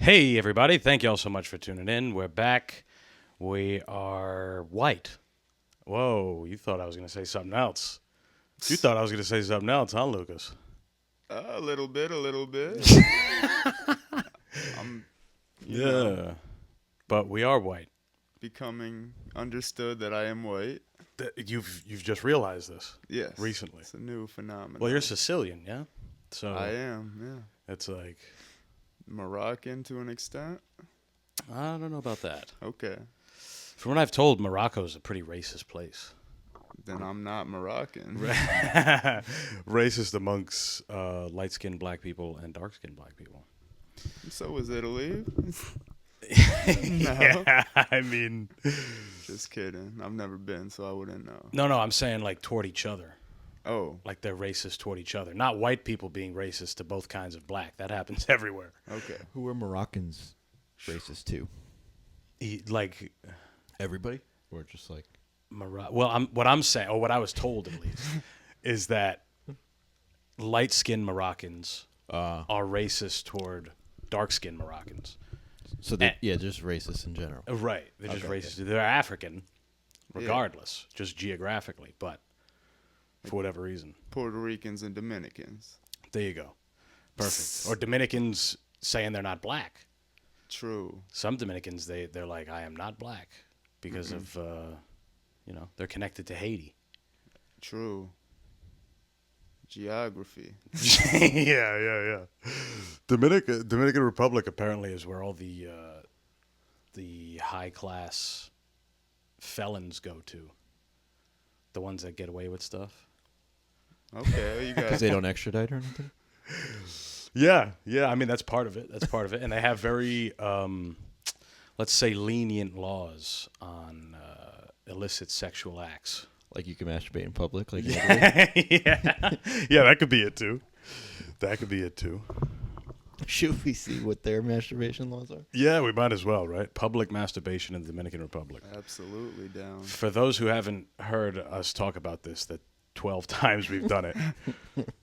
Hey, everybody. Thank you all so much for tuning in. We're back. We are white. Whoa, you thought I was going to say something else. You thought I was going to say something else, huh, Lucas? A little bit. I'm, you know, But we are white. becoming understood that I am white. You've just realized this Yes. recently. It's a new phenomenon. Well, you're Sicilian, yeah? So I am, yeah. it's like, Moroccan to an extent. I don't know about that. Okay. From what I've told, Morocco's a pretty racist place. Then I'm not Moroccan. Racist amongst light-skinned black people and dark-skinned black people. So was Italy. Yeah, I mean, Just kidding. I've never been, so I wouldn't know. no, I'm saying like toward each other. Oh, Like they're racist toward each other. Not white people being racist to both kinds of black. That happens everywhere. okay. Who are Moroccans racist to? Like Everybody? Or just like... what I'm saying, or what I was told at least, is that light-skinned Moroccans are racist toward dark-skinned Moroccans. So, just racist in general. Right. They're just Okay, racist. They're African, regardless, just geographically, but for whatever reason. Puerto Ricans and Dominicans. There you go. Perfect. Or Dominicans saying they're not black. True. Some Dominicans, they're like, I am not black because of, they're connected to Haiti. True. Geography. Yeah. Dominican Republic apparently is where all the high class felons go to. The ones that get away with stuff. Okay, you Because got they don't extradite or anything? Yeah. I mean, that's part of it. And they have very, let's say, lenient laws on illicit sexual acts. Like you can masturbate in public? Like in Italy? Yeah, that could be it too. Should we see what their masturbation laws are? Yeah, we might as well, right? Public masturbation in the Dominican Republic. absolutely down. For those who haven't heard us talk about this, the 12 times we've done it,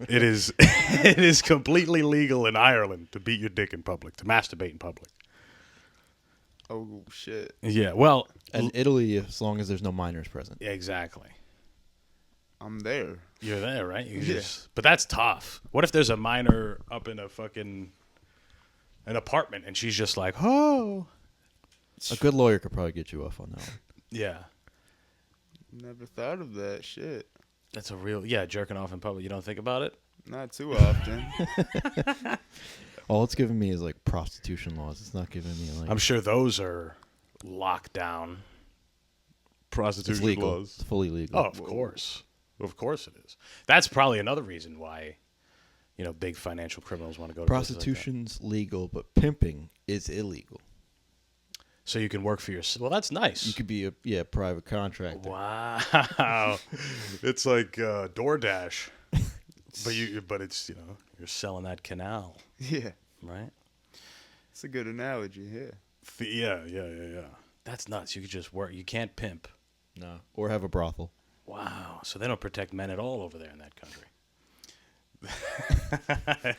it is completely legal in Ireland to beat your dick in public, to masturbate in public. Oh shit. Yeah, well, And Italy, as long as there's no minors present. exactly. I'm there. You're there, right? Yeah. But that's tough. What if there's a minor up in an apartment and she's just like, oh. A good lawyer could probably get you off on that one. Yeah. Never thought of that shit. That's a real, jerking off in public. You don't think about it? Not too often. All it's giving me is like prostitution laws. It's not giving me like... I'm sure those are locked down. It's Prostitution legal. laws. It's fully legal. Oh, of course. Of course it is. That's probably another reason why, big financial criminals want to go to places like that. Prostitution's legal, but pimping is illegal. So you can work for yourself. Well, that's nice. You could be a private contractor. Wow. It's like DoorDash. But it's, you're selling that canal, Yeah. right? It's a good analogy, yeah. Yeah. That's nuts. You could just work. You can't pimp. No. Or have a brothel. Wow. So they don't protect men at all over there in that country.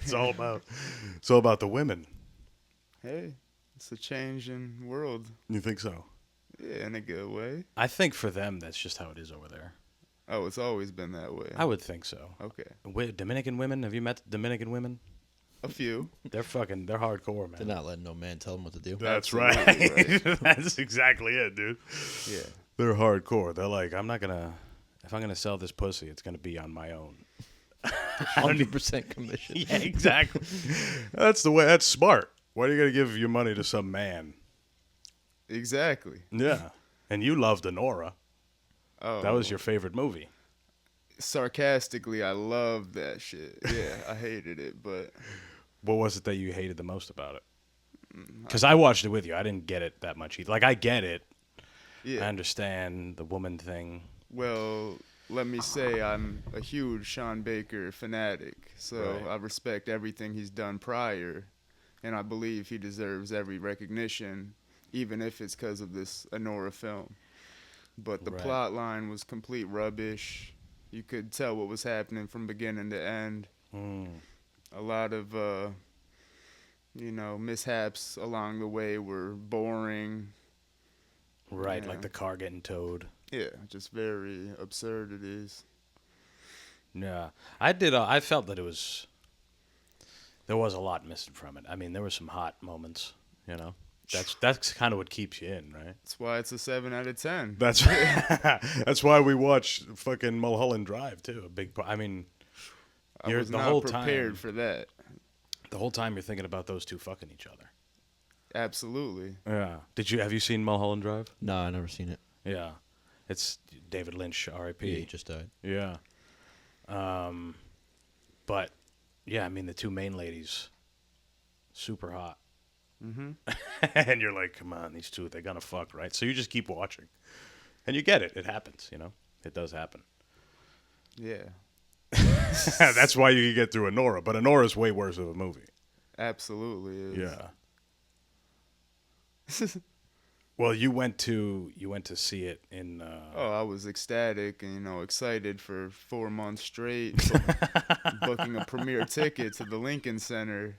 It's all about the women. Hey, it's a changing world. You think so? Yeah, in a good way. I think for them, that's just how it is over there. Oh, it's always been that way. I would think so. Okay. Dominican women? Have you met Dominican women? A few. They're hardcore, man. They're not letting no man tell them what to do. That's Absolutely right. That's exactly it, dude. Yeah. They're hardcore. They're like, if I'm gonna sell this pussy, it's gonna be on my own. 100% commission. Yeah, exactly. That's the way. That's smart. Why are you gonna give your money to some man? Exactly. Yeah. And you loved Honora. Oh. That was your favorite movie. Sarcastically, I loved that shit. Yeah, I hated it, but What was it that you hated the most about it? Because I watched it with you. I didn't get it that much either. Like, I get it. yeah. I understand the woman thing. Well, let me say I'm a huge Sean Baker fanatic, so Right. I respect everything he's done prior, and I believe he deserves every recognition, even if it's because of this Honora film. But the Right. plot line was complete rubbish. You could tell what was happening from beginning to end. Mm. A lot of mishaps along the way were boring. Right, Yeah. like the car getting towed. Yeah, just very absurdities. Yeah, I did. I felt that there was a lot missing from it. I mean, there were some hot moments. You know, that's kind of what keeps you in, right? That's why it's a 7 out of 10. That's that's why we watch fucking Mulholland Drive too. A big part. I mean, I you're was the not whole prepared time. for that. The whole time you're thinking about those two fucking each other. Absolutely. Yeah. Have you seen Mulholland Drive? No, I never seen it. Yeah. It's David Lynch, Yeah, R.I.P. he just died. Yeah. But yeah, I mean the two main ladies, super hot, Mm-hmm. and you're like, come on, these two, they're gonna fuck, right? So you just keep watching, and you get it. It happens, It does happen. Yeah. That's why you can get through Anora, but Anora's way worse of a movie. Absolutely is. Yeah. Well, you went to see it in. Oh, I was ecstatic and excited for 4 months straight, booking a premiere ticket to the Lincoln Center,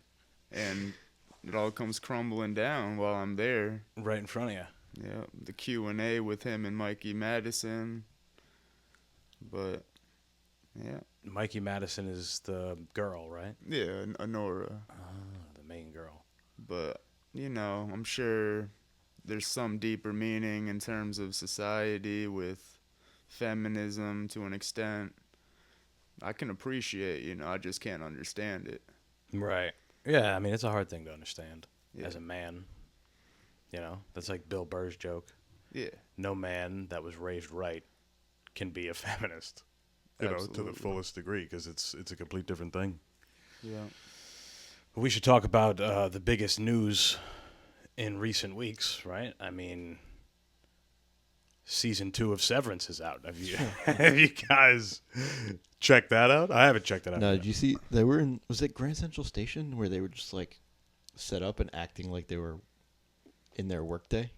and it all comes crumbling down while I'm there. Right in front of you. Yeah, the Q&A with him and Mikey Madison, but yeah, Mikey Madison is the girl, right? yeah, Honora, The main girl. but I'm sure there's some deeper meaning in terms of society with feminism to an extent. I can appreciate, I just can't understand it. Right. Yeah, I mean, it's a hard thing to understand Yeah. as a man. That's like Bill Burr's joke. Yeah, No man that was raised right can be a feminist, to Absolutely. the fullest degree, because it's a complete different thing. yeah. We should talk about the biggest news in recent weeks, right? I mean, season 2 of Severance is out. Have you guys checked that out? I haven't checked it out. No, yet. did you see? They were in. Was it Grand Central Station where they were just like set up and acting like they were in their workday?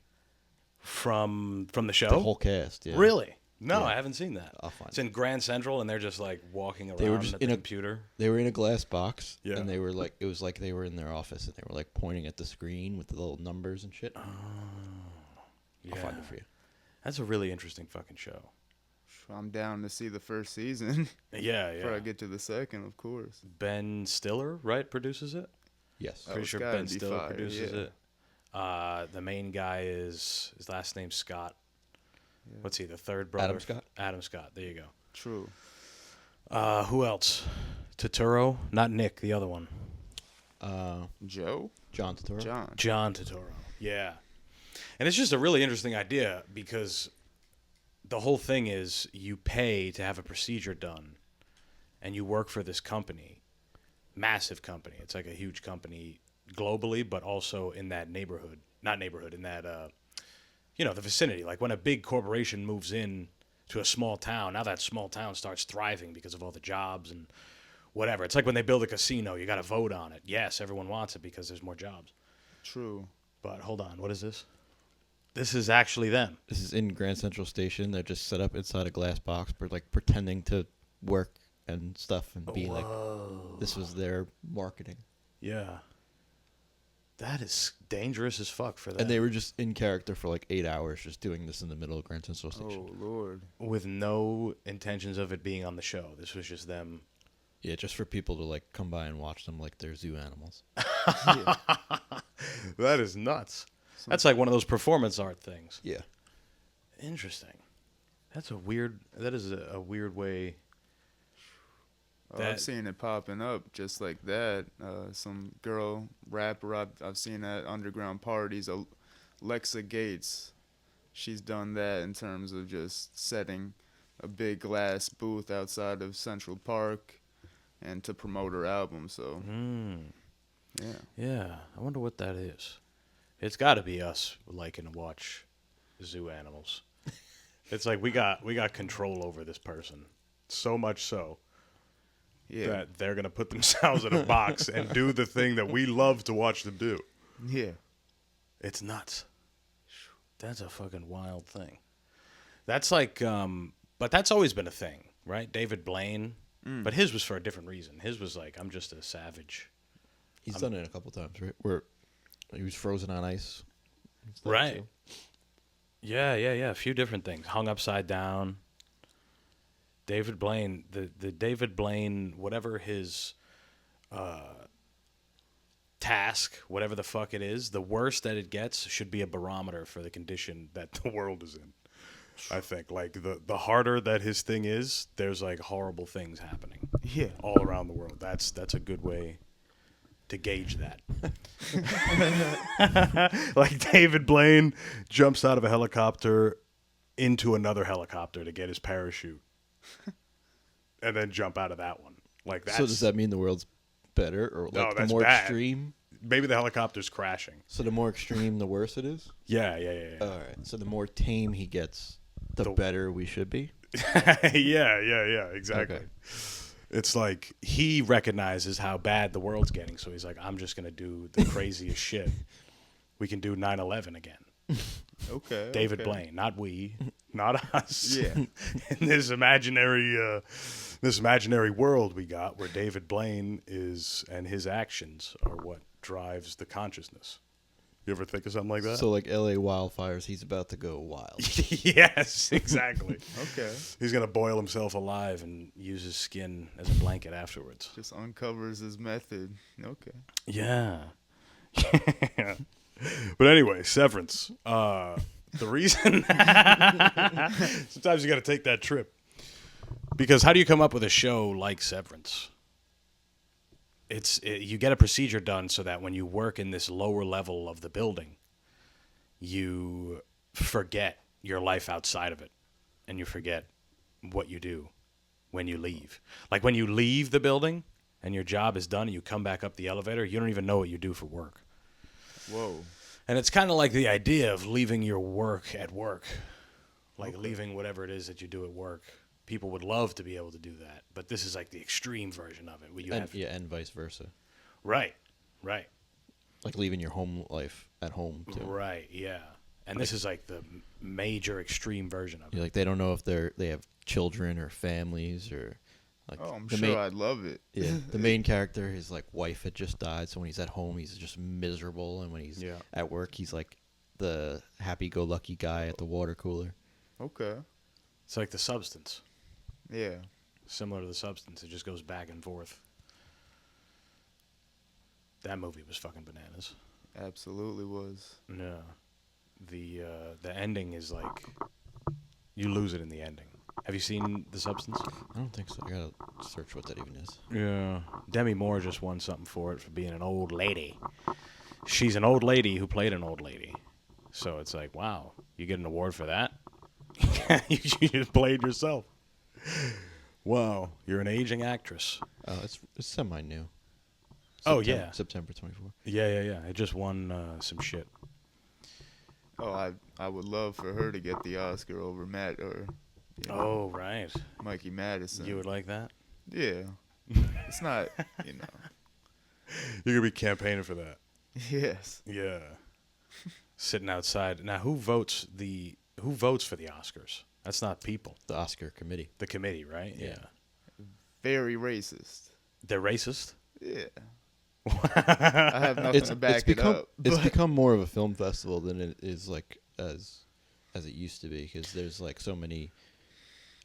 From the show? The whole cast. Yeah. Really? No, Yeah. I haven't seen that. I'll find It's it. in Grand Central, and they're just like walking around They were just at in the a- computer. They were in a glass box. Yeah. And they were like, it was like they were in their office and they were like pointing at the screen with the little numbers and shit. Yeah. I'll find it for you. That's a really interesting fucking show. I'm down to see the first season Yeah, before I yeah. get to the second, of course. Ben Stiller, right, produces it? Yes. Oh, Pretty it's sure gotta Ben be Stiller fire, produces yeah. it. The main guy his last name's Scott. Yeah. What's he, the third brother? Adam Scott? Adam Scott, there you go. True. Who else? Totoro? Not Nick, the other one. Joe? John Turturro. John. Totoro. Yeah. And it's just a really interesting idea because the whole thing is you pay to have a procedure done and you work for this company, massive company. It's like a huge company globally, but also in that neighborhood, in that, the vicinity. Like when a big corporation moves in to a small town, now that small town starts thriving because of all the jobs and whatever. It's like when they build a casino, you got to vote on it. Yes, everyone wants it because there's more jobs. True. But hold on, what is this? This is actually them. This is in Grand Central Station. They're just set up inside a glass box, but like pretending to work and stuff and be like, this was their marketing. Yeah. That is dangerous as fuck for them. And they were just in character for like 8 hours, just doing this in the middle of Grand Central Station. Oh, Lord. with no intentions of it being on the show. This was just them. Yeah, just for people to like come by and watch them like they're zoo animals. Yeah. That is nuts. That's like one of those performance art things. Yeah. Interesting. That is a weird way. Oh, I've seen it popping up just like that. Some girl rapper I've seen at underground parties, Alexa Gates. She's done that in terms of just setting a big glass booth outside of Central Park and to promote her album. So, yeah. Yeah, I wonder what that is. It's got to be us liking to watch zoo animals. It's like we got control over this person, so much so Yeah. that they're gonna put themselves in a box and do the thing that we love to watch them do. Yeah. It's nuts. That's a fucking wild thing. That's like, but that's always been a thing, right? David Blaine, but his was for a different reason. His was like, I'm just a savage. He's done it a couple times, right? Where he was frozen on ice. and stuff, Right. too. Yeah. A few different things. Hung upside down. David Blaine, the David Blaine, whatever his task, whatever the fuck it is, the worse that it gets should be a barometer for the condition that the world is in. I think like the harder that his thing is, there's like horrible things happening Yeah. all around the world. That's a good way to gauge that. Like David Blaine jumps out of a helicopter into another helicopter to get his parachute, and then jump out of that one. Like that's So does that mean the world's better, or No, like the that's more bad. extreme? maybe the helicopter's crashing. So the more extreme, the worse it is. Yeah. All right. So the more tame he gets, the The- better we should be. Yeah, exactly. Okay. It's like he recognizes how bad the world's getting, so he's like, I'm just going to do the craziest shit. We can do 9/11 again. Okay. David okay. Blaine, not we, not us. Yeah. In this imaginary world we got where David Blaine is and his actions are what drives the consciousness. You ever think of something like that? So like L.A. wildfires, he's about to go wild. Yes, exactly. Okay. He's going to boil himself alive and use his skin as a blanket afterwards. Just uncovers his method. Okay. Yeah. But anyway, Severance. The reason sometimes you got to take that trip. Because how do you come up with a show like Severance? You get a procedure done so that when you work in this lower level of the building, you forget your life outside of it, and you forget what you do when you leave. Like when you leave the building and your job is done and you come back up the elevator, you don't even know what you do for work. Whoa. And it's kind of like the idea of leaving your work at work, like leaving whatever it is that you do at work. People would love to be able to do that, but this is like the extreme version of it. Where you And, have yeah, and vice versa. right, Like leaving your home life at home too. right, yeah. And this is like the major extreme version of it. You're like they don't know if they have children or families or like. Oh, I'm the sure I'd love it. Yeah, the main character, his like wife had just died, so when he's at home, he's just miserable, and when he's Yeah. at work, he's like the happy-go-lucky guy at the water cooler. Okay. It's like The Substance, Yeah. similar to The Substance. It just goes back and forth. That movie was fucking bananas. Absolutely was. No, the ending is like you lose it in the ending. Have you seen The Substance? I don't think so. I gotta search what that even is. Yeah. Demi Moore just won something for it for being an old lady. She's an old lady who played an old lady. So it's like, wow, you get an award for that? You just played yourself. Wow, you're an aging actress. It's semi-new. Oh, yeah. September 24th. Yeah. It just won some shit. Oh, I would love for her to get the Oscar over Matt or Oh, right. Mikey Madison. You would like that? Yeah. It's not, You're going to be campaigning for that. Yes. Yeah. Sitting outside. Now, who votes for the Oscars? That's not people. The Oscar committee. The committee, right? Yeah. Very racist. They're racist? Yeah. I have nothing to back it up. It's but- become more of a film festival than it is like as it used to be, because there's like so many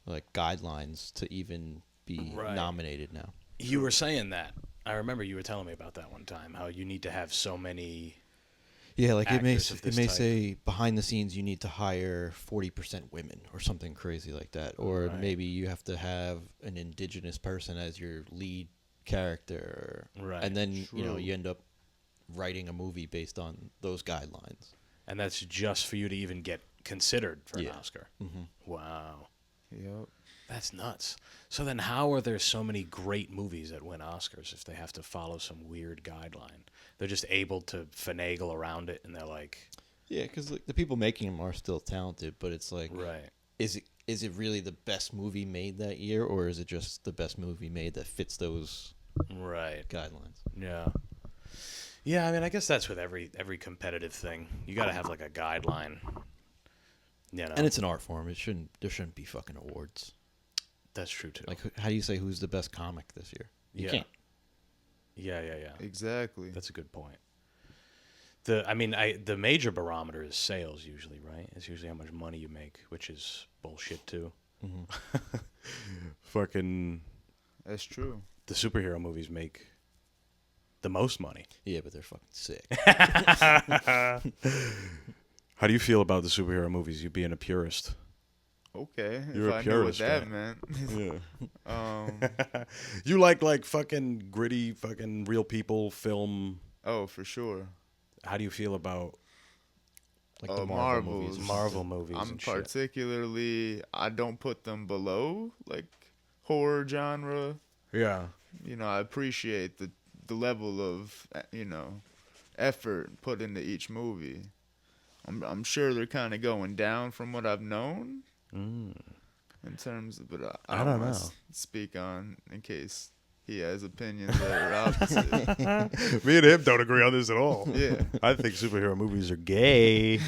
like guidelines to even be Right. nominated now. You were saying that. I remember you were telling me about that one time, how you need to have so many. Yeah, like Actors of this type. say behind the scenes you need to hire 40% women or something crazy like that, or Right. maybe you have to have an indigenous person as your lead character, Right. and then True. you end up writing a movie based on those guidelines. And that's just for you to even get considered for an Yeah. Oscar. Mm-hmm. Wow. Yep. That's nuts. So then how are there so many great movies that win Oscars if they have to follow some weird guideline? They're just able to finagle around it, and they're like, Yeah, because like, the people making them are still talented, but it's like, right. is it really the best movie made that year, or is it just the best movie made that fits those Right. guidelines? Yeah. Yeah, I mean, I guess that's with every competitive thing. You got to have like a guideline. You know. And it's an art form. There shouldn't be fucking awards. That's true too. Like, how do you say who's the best comic this year? You Yeah. can't. Yeah. Exactly. That's a good point. The major barometer is sales usually, right? It's usually how much money you make, which is bullshit too. Mm-hmm. Fucking That's true. the superhero movies make the most money. Yeah, but they're fucking sick. How do you feel about the superhero movies? You being a purist. Okay, You're if a I knew what purist, that right? meant. Yeah. You like fucking gritty, fucking real people film. Oh, for sure. How do you feel about Like the Marvel Marvels. movies. Marvel movies I'm and shit? particularly. I don't put them below like horror genre. Yeah. I appreciate the level of effort put into each movie. I'm sure they're kind of going down from what I've known Mm. in terms of, but I I don't wanna know. speak on in case he has opinions that are opposite. Me and him don't agree on this at all. Yeah. I think superhero movies are gay.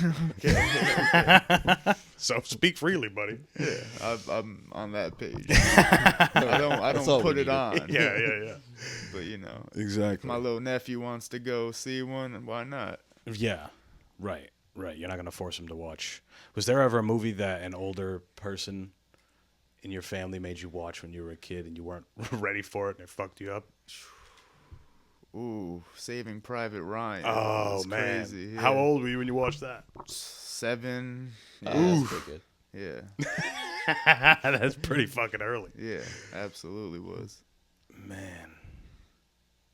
So speak freely, buddy. Yeah, I'm on that page. I That's don't all we put it needed. on. Yeah. But Exactly. my little nephew wants to go see one, why not? Yeah. Right. You're not gonna force him to watch. Was there ever a movie that an older person in your family made you watch when you were a kid and you weren't ready for it and it fucked you up? Ooh, Saving Private Ryan. Oh That's man. crazy. Yeah. How old were you when you watched that? 7. Yeah, Yeah. that's pretty good. Yeah. That's pretty fucking early. Yeah, absolutely was. Man.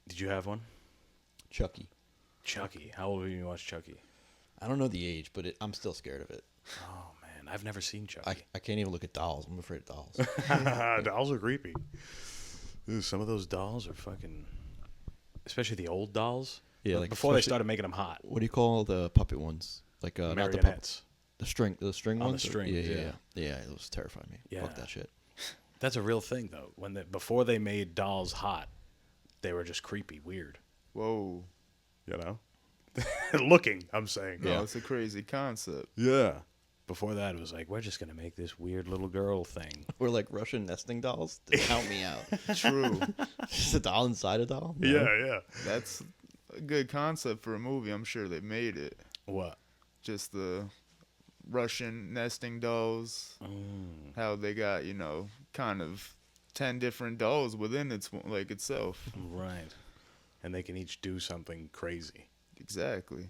Did you have one? Chucky. Chucky. How old were you when you watched Chucky? I don't know the age, but I'm still scared of it. Oh man, I've never seen Chucky. I can't even look at dolls. I'm afraid of dolls. Dolls are creepy. Dude, some of those dolls are fucking, especially the old dolls. Yeah, like before they especially- started making them hot. What do you call the puppet ones? Like not the puppet, Marionettes. the string On the ones. strings, yeah. Yeah, it was terrifying me. Yeah. Fuck that shit. That's a real thing though. Before they made dolls hot, they were just creepy, weird. Whoa. You know, looking. I'm saying. No, Yeah. it's a crazy concept. Yeah. Before that, it was like we're just gonna make this weird little girl thing. Or like Russian nesting dolls. They count me out. True. Just a doll inside a doll. No. Yeah. That's a good concept for a movie. I'm sure they made it. What? Just the Russian nesting dolls. How they got, kind of 10 different dolls within itself. Right. And they can each do something crazy. Exactly.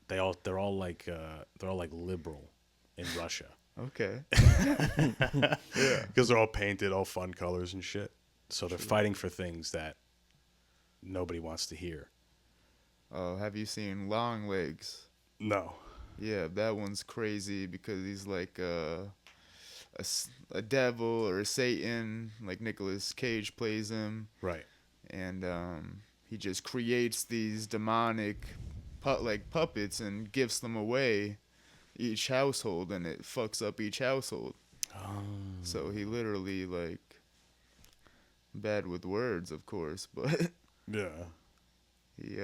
They're all like liberal in Russia. Okay. Yeah. Because they're all painted, all fun colors and shit. So they're fighting for things that nobody wants to hear. Oh, have you seen Long Legs? No. Yeah, that one's crazy because he's like a devil or a Satan, like Nicolas Cage plays him, Right. and he just creates these demonic puppets and gifts them away each household, and it fucks up each household. So he literally bad with words, of course, but Yeah. he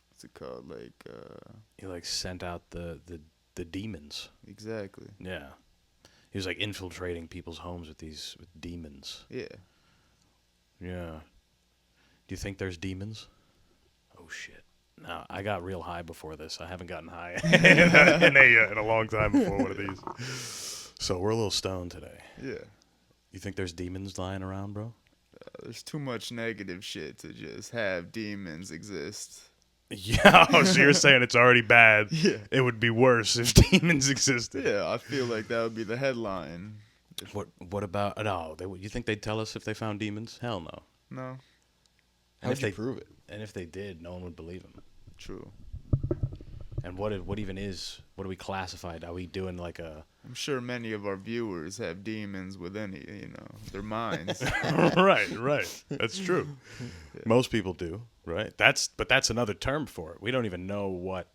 what's it called, He sent out the demons. exactly. Yeah. He was infiltrating people's homes with demons. Yeah. Yeah. Do you think there's demons? Oh shit. No, I got real high before this. I haven't gotten high in a long time before one of these. So we're a little stoned today. Yeah. You think there's demons lying around, bro? There's too much negative shit to just have demons exist. Yeah. Oh, so you're saying it's already bad. Yeah. It would be worse if demons existed. Yeah, I feel like that would be the headline. What about no? You think they'd tell us if they found demons? Hell no. No? How would you prove it? And if they did, no one would believe them. True. And what do we classify? Are we doing I'm sure many of our viewers have demons within, their minds. right. That's true. Yeah. Most people do, right? But that's another term for it. We don't even know what.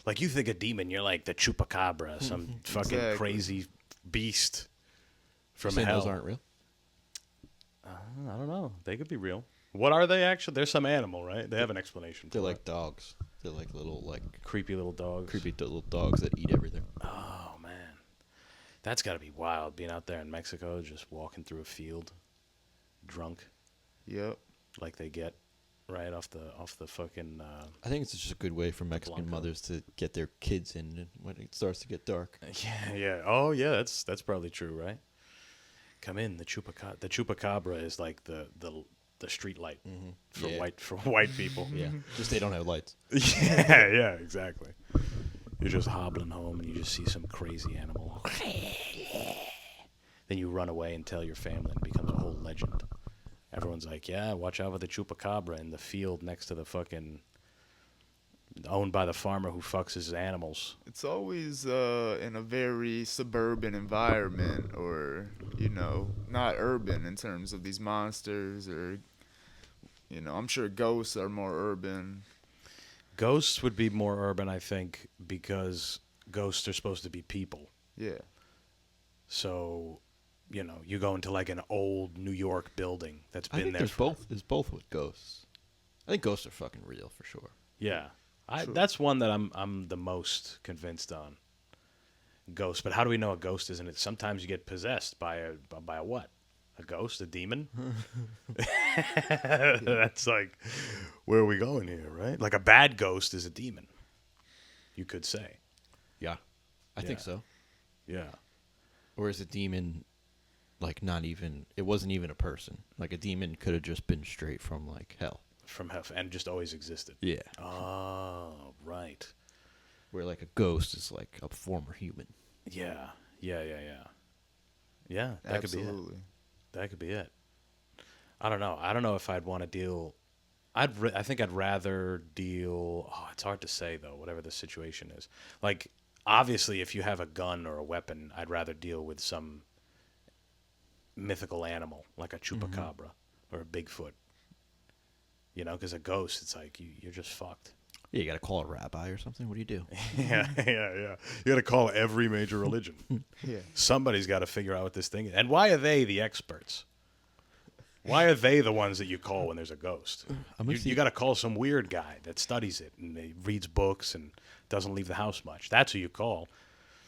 Like you think a demon, you're like the chupacabra, some fucking Exactly. crazy beast from Saying hell. those aren't real? I don't know. They could be real. What are they actually? They're some animal, right? They have an explanation. They're for like it. dogs. They're like little Creepy little dogs. little dogs that eat everything. Oh man, that's got to be wild. Being out there in Mexico, just walking through a field, drunk. Yep. like they get right off the fucking. I think it's just a good way for Mexican Blanco. mothers to get their kids in when it starts to get dark. Yeah, yeah. Oh, yeah. That's probably true, right? Come in. The chupacabra is like the street light for Yeah. white people. Yeah, just they don't have lights. Yeah, yeah, exactly. You're just hobbling home and you just see some crazy animal. Then you run away and tell your family and it becomes a whole legend. Everyone's like, yeah, watch out for the chupacabra in the field next to the fucking owned by the farmer who fucks his animals. It's always in a very suburban environment, or not urban in terms of these monsters, or I'm sure ghosts are more urban. Ghosts would be more urban, I think, because ghosts are supposed to be people. Yeah. So, you go into like an old New York building that's I been think there there's for... both. There's both with ghosts. I think ghosts are fucking real for sure. Yeah. True. That's one that I'm the most convinced on. Ghost. But how do we know a ghost isn't it? Sometimes you get possessed by a what? A ghost? A demon? That's like, where are we going here, right? Like a bad ghost is a demon, you could say. Yeah, I think Yeah. so. Yeah. Or is a demon like not even? It wasn't even a person. Like a demon could have just been straight from like hell. From hell, and just always existed. Yeah. Oh, right. Where like a ghost is like a former human. Yeah. Yeah, yeah, yeah. Yeah, that could be it. Absolutely. That could be it. I don't know. I don't know if I'd want to deal. I think I'd rather deal. Oh, it's hard to say though. Whatever the situation is, like obviously, if you have a gun or a weapon, I'd rather deal with some mythical animal like a chupacabra or a Bigfoot. Because a ghost, it's like you're just fucked. Yeah, you got to call a rabbi or something. What do you do? Yeah, yeah, yeah. You got to call every major religion. Yeah. Somebody's got to figure out what this thing is. And why are they the experts? Why are they the ones that you call when there's a ghost? You got to call some weird guy that studies it and he reads books and doesn't leave the house much. That's who you call.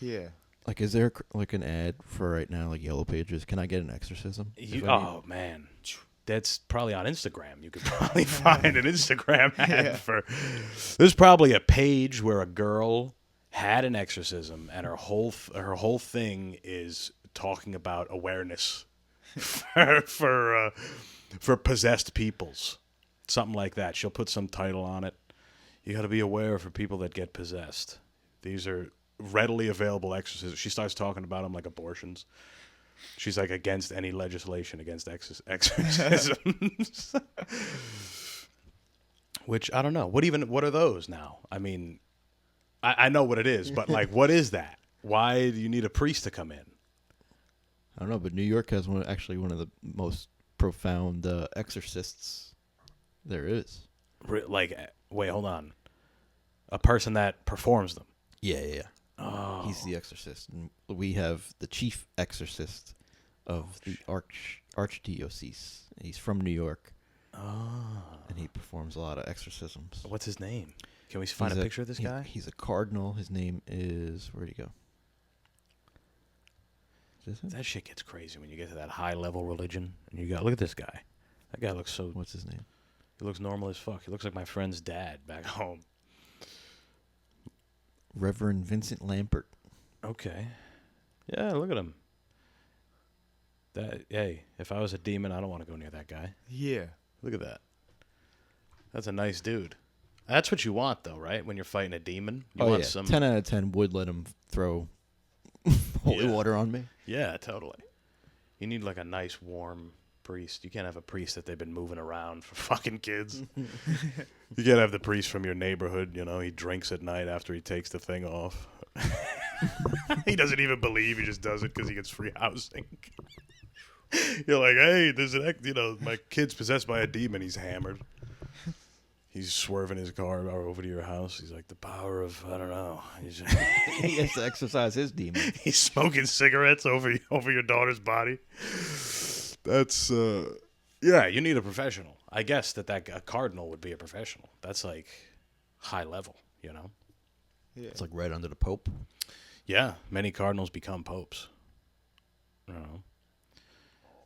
Yeah. Like, is there like an ad for right now, like Yellow Pages? Can I get an exorcism? Oh, man. That's probably on Instagram. You could probably find an Instagram ad for... There's probably a page where a girl had an exorcism and her whole thing is talking about awareness for possessed peoples. Something like that. She'll put some title on it. You got to be aware for people that get possessed. These are readily available exorcisms. She starts talking about them like abortions. She's like against any legislation against exorcisms. Which, I don't know. What are those now? I mean, I know what it is, but like, what is that? Why do you need a priest to come in? I don't know, but New York has one of the most profound exorcists there is. Like, wait, hold on. A person that performs them. Yeah. Oh. He's the exorcist. And we have the chief exorcist of the Archdiocese. He's from New York. Oh. And he performs a lot of exorcisms. What's his name? Can we find a picture of this guy? He's a cardinal. His name is... Where'd he go? Is this it? That shit gets crazy when you get to that high level religion. And you got, look at this guy. That guy looks so... What's his name? He looks normal as fuck. He looks like my friend's dad back home. Reverend Vincent Lampert. Okay. Yeah, look at him. Hey, if I was a demon, I don't want to go near that guy. Yeah. Look at that. That's a nice dude. That's what you want, though, right? When you're fighting a demon, you want some. 10 out of 10 would let him throw holy water on me. Yeah, totally. You need like a nice, warm priest. You can't have a priest that they've been moving around for fucking kids. You can't have the priest from your neighborhood. He drinks at night after he takes the thing off. He doesn't even believe. He just does it because he gets free housing. You're like, hey, there's my kid's possessed by a demon. He's hammered. He's swerving his car over to your house. He's like, the power of, I don't know. He has to exercise his demon. He's smoking cigarettes over your daughter's body. That's, yeah, you need a professional. I guess that a cardinal would be a professional. That's like high level, Yeah. It's like right under the Pope. Yeah, many cardinals become popes. I don't know.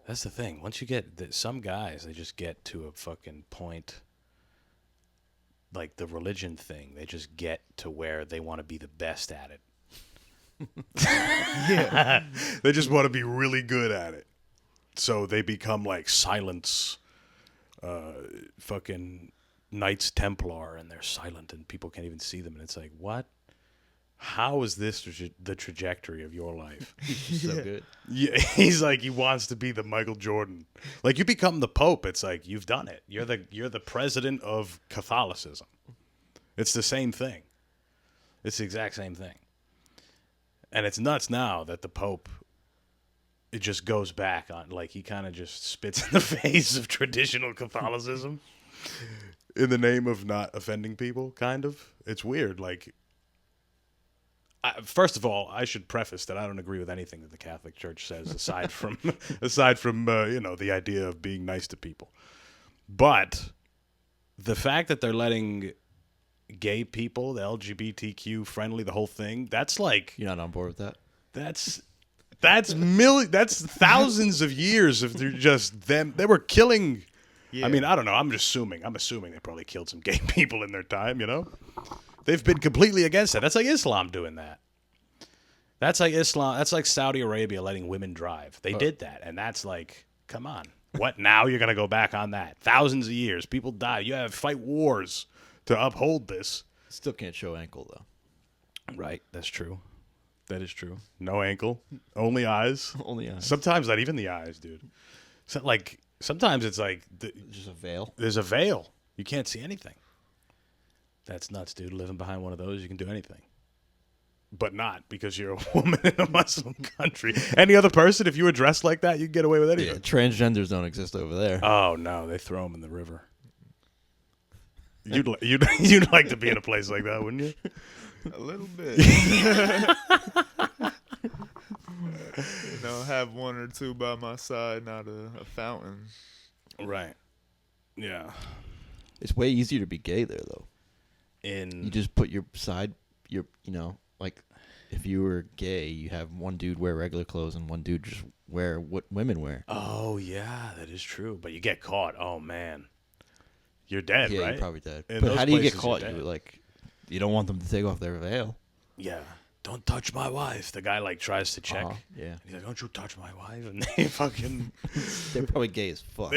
That's the thing. Once you get some guys, they just get to a fucking point. Like the religion thing, they just get to where they want to be the best at it. Yeah. They just want to be really good at it. So they become like silence, fucking Knights Templar, and they're silent, and people can't even see them. And it's like, what? How is this the trajectory of your life? So good. Yeah, he's like, he wants to be the Michael Jordan. Like, you become the Pope. It's like, you've done it. You're the president of Catholicism. It's the same thing. It's the exact same thing. And it's nuts now that the Pope, it just goes back on, like, he kind of just spits in the face of traditional Catholicism in the name of not offending people, kind of. It's weird. Like, first of all, I should preface that I don't agree with anything that the Catholic Church says, aside from the idea of being nice to people. But the fact that they're letting gay people, the LGBTQ friendly, the whole thing, that's like, You're not on board with that? that's thousands of years of they're just them. They were killing. Yeah. I mean, I don't know. I'm assuming they probably killed some gay people in their time. They've been completely against that. That's like Islam doing that. That's like Islam. That's like Saudi Arabia letting women drive. They did that, and that's like, come on. What now? You're gonna go back on that? Thousands of years, people die. You have to fight wars to uphold this. Still can't show ankle though. Right. That's true. That is true. No ankle, only eyes. Only eyes. Sometimes not even the eyes, dude. So, like, sometimes it's like Just a veil. there's a veil. You can't see anything. That's nuts, dude. Living behind one of those, you can do anything. But not because you're a woman in a Muslim country. Any other person, if you were dressed like that, you'd get away with Yeah, anything. transgenders don't exist over there. Oh, no. They throw them in the river. You'd like to be in a place like that, wouldn't you? A little bit. Have one or two by my side, not a fountain. Right. Yeah. It's way easier to be gay there though. In You just put your side, like if you were gay, you have one dude wear regular clothes and one dude just wear what women wear. Oh, yeah, that is true. But you get caught. Oh, man. You're dead, Yeah, right? you're probably dead. In But those how do you get places, caught? you're dead. You don't want them to take off their veil. Yeah. Don't touch my wife. The guy, like, tries to check. Yeah. And he's like, don't you touch my wife. And they fucking... They're probably gay as fuck.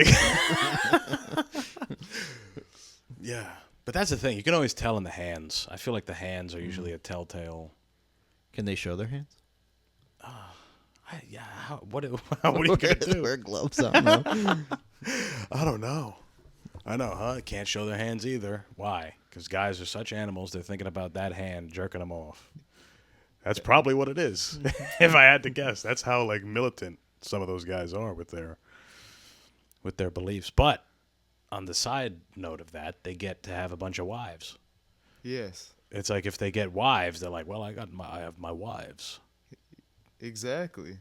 Yeah. But that's the thing. You can always tell in the hands. I feel like the hands are usually a telltale... Can they show their hands? What are you going to do? Wear gloves on. No? I don't know. I know, huh? Can't show their hands either. Why? Because guys are such animals, they're thinking about that hand jerking them off. That's probably what it is. If I had to guess. That's how, like, militant some of those guys are with their beliefs. But on the side note of that, they get to have a bunch of wives. Yes. It's like if they get wives, they're like, well, I have my wives. Exactly.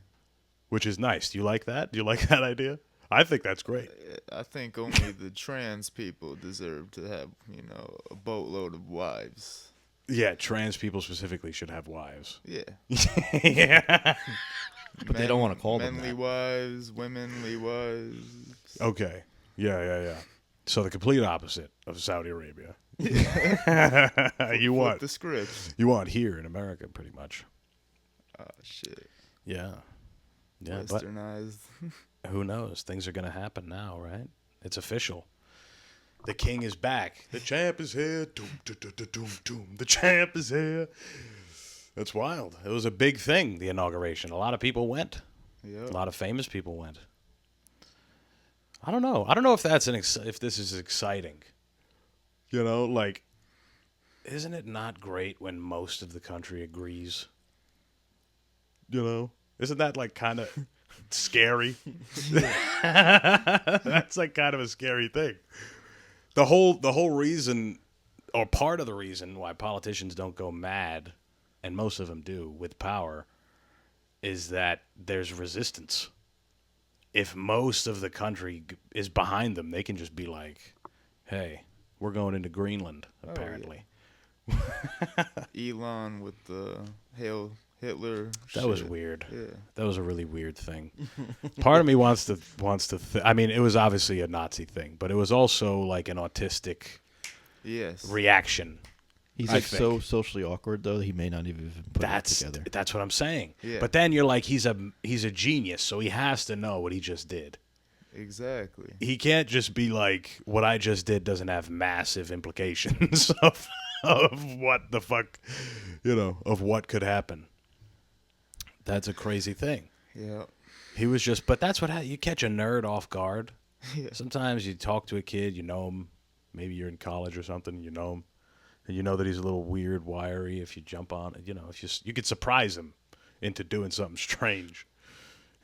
Which is nice. Do you like that? Do you like that idea? I think that's great. I think only the trans people deserve to have, a boatload of wives. Yeah, trans people specifically should have wives. Yeah. Yeah. But they don't want to call them Manly that. wives, womenly wives. Okay. Yeah. So the complete opposite of Saudi Arabia. You Flip the script. here in America, pretty much. Oh, shit. Yeah. Yeah, but Westernized. who knows? Things are going to happen now, right? It's official. The king is back. The champ is here. Doom, doom, doom, doom, doom. The champ is here. That's wild. It was a big thing, the inauguration. A lot of people went. Yep. A lot of famous people went. I don't know. I don't know if that's if this is exciting. Like, isn't it not great when most of the country agrees? Isn't that like kind of scary? That's like kind of a scary thing. The whole reason, or part of the reason why politicians don't go mad, and most of them do with power, is that there's resistance. If most of the country is behind them, they can just be like, hey, we're going into Greenland, apparently. Elon with the Hail Hitler. That was shit. weird. Yeah. That was a really weird thing. Part of me wants to I mean, it was obviously a Nazi thing, but it was also like an autistic Yes. reaction. He's I like think. so socially awkward though. He may not even put it together. That's what I'm saying. Yeah. But then you're like, he's a genius, so he has to know what he just did. Exactly. He can't just be like, what I just did doesn't have massive implications of what the fuck, of what could happen. That's a crazy thing. Yeah. He was just, but that's what you catch a nerd off guard. Yeah. Sometimes you talk to a kid, you know him. Maybe you're in college or something, you know him. And you know that he's a little weird, wiry. If you jump on it, if you could surprise him into doing something strange.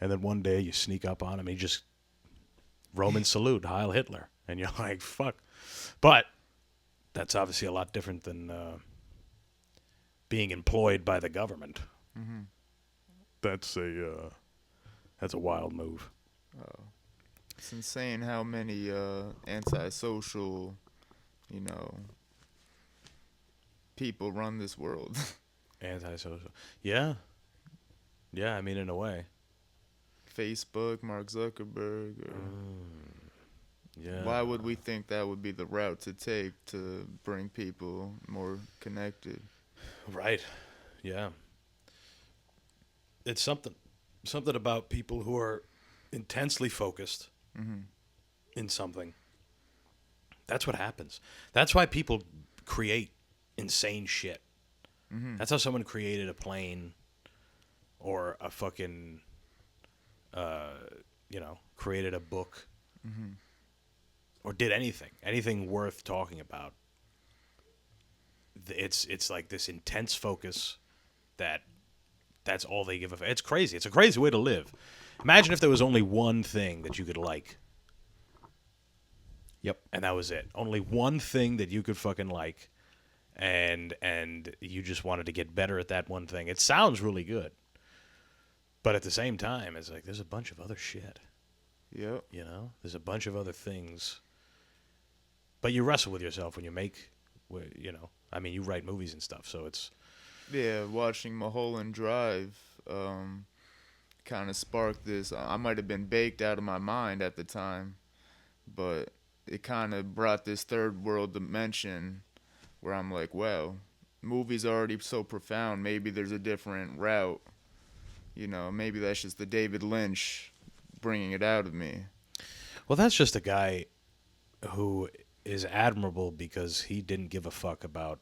And then one day you sneak up on him, he just Roman salute, Heil Hitler. And you're like, fuck. But that's obviously a lot different than being employed by the government. Mm-hmm. That's a wild move. It's insane how many antisocial, people run this world. Antisocial. Yeah. Yeah, I mean, in a way. Facebook, Mark Zuckerberg. Yeah. Why would we think that would be the route to take to bring people more connected? Right. Yeah. It's something about people who are intensely focused in something. That's what happens. That's why people create insane shit. That's how someone created a plane or a fucking, created a book or did anything worth talking about. It's like this intense focus that's all they give a. It's crazy. It's a crazy way to live. Imagine if there was only one thing that you could like. Yep. And that was it. Only one thing that you could fucking like. And you just wanted to get better at that one thing. It sounds really good. But at the same time, it's like there's a bunch of other shit. Yep. There's a bunch of other things. But you wrestle with yourself when you make, I mean, you write movies and stuff, so it's. Yeah, watching Mulholland Drive kind of sparked this. I might have been baked out of my mind at the time, but it kind of brought this third world dimension where I'm like, well, movies are already so profound. Maybe there's a different route. Maybe that's just the David Lynch bringing it out of me. Well, that's just a guy who is admirable because he didn't give a fuck about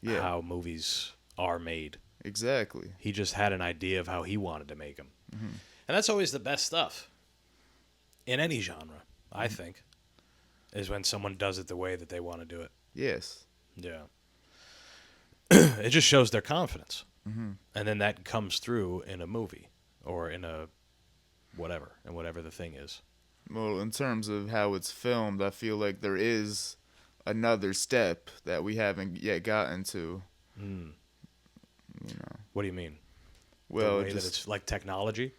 how movies are made. Exactly. He just had an idea of how he wanted to make them. And that's always the best stuff in any genre, I think, is when someone does it the way that they want to do it. Yes. Yeah. It just shows their confidence. And then that comes through in a movie or in a whatever the thing is. Well, in terms of how it's filmed, I feel like there is another step that we haven't yet gotten to. What do you mean? Well, the way that it's like technology?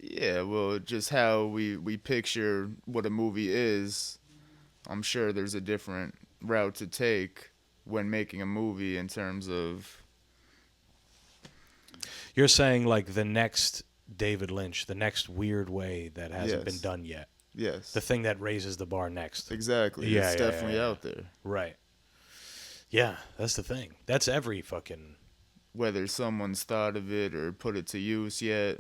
Yeah, well, just how we picture what a movie is. I'm sure there's a different route to take when making a movie in terms of. You're saying like the next David Lynch, the next weird way that hasn't been Yes. done yet. Yes. The thing that raises the bar next. Exactly. Yeah, It's yeah, definitely yeah. out there. Right. Yeah, that's the thing. That's every fucking. Whether someone's thought of it or put it to use yet,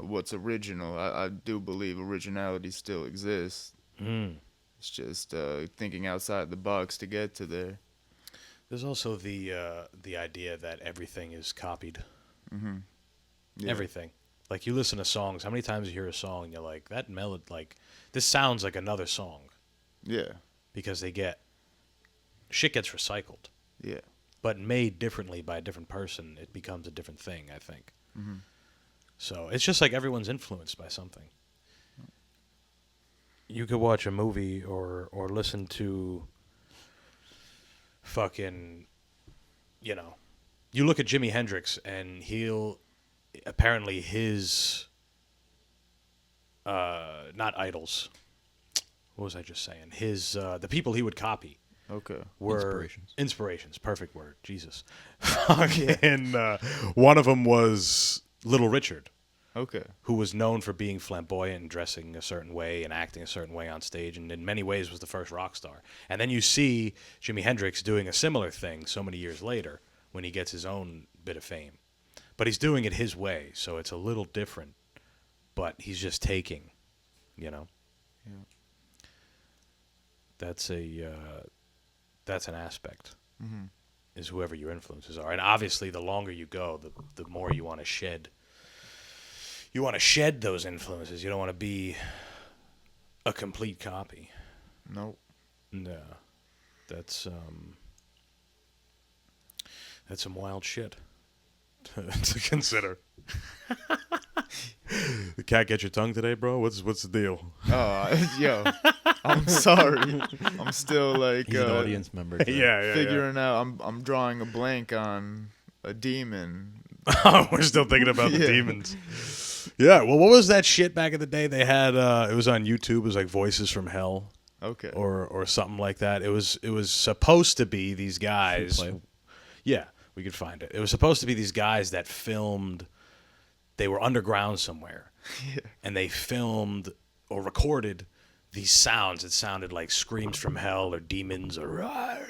what's original. I do believe originality still exists. It's just thinking outside the box to get to there. There's also the idea that everything is copied. Yeah. Everything. Like you listen to songs. How many times you hear a song and you're like, that melody, like this sounds like another song. Yeah. Because shit gets recycled. Yeah. But made differently by a different person, it becomes a different thing, I think. So it's just like everyone's influenced by something. You could watch a movie or listen to fucking, you look at Jimi Hendrix and apparently his, not idols. What was I just saying? His, the people he would copy Okay. were Inspirations. inspirations. Perfect word. Jesus. And one of them was Little Richard, Okay. who was known for being flamboyant and dressing a certain way and acting a certain way on stage, and in many ways was the first rock star. And then you see Jimi Hendrix doing a similar thing so many years later when he gets his own bit of fame. But he's doing it his way, so it's a little different, but he's just taking, you know? Yeah. That's an aspect, Mhm. is whoever your influences are. And obviously, the longer you go, the more you want to shed. You want to shed those influences. You don't want to be a complete copy. Nope. No, that's some wild shit to consider. The cat get your tongue today, bro? What's the deal? Oh, yo, I'm sorry. I'm still like He's an audience member. Too. Yeah. figuring out. I'm drawing a blank on a demon. Oh, we're still thinking about the Yeah. demons. Yeah, well, what was that shit back in the day? They had it was on YouTube. It was like Voices from Hell, Okay. or something like that. It was supposed to be these guys. Play. Yeah, we could find it. It was supposed to be these guys that filmed. They were underground somewhere, and they filmed or recorded these sounds. It sounded like screams from hell or demons or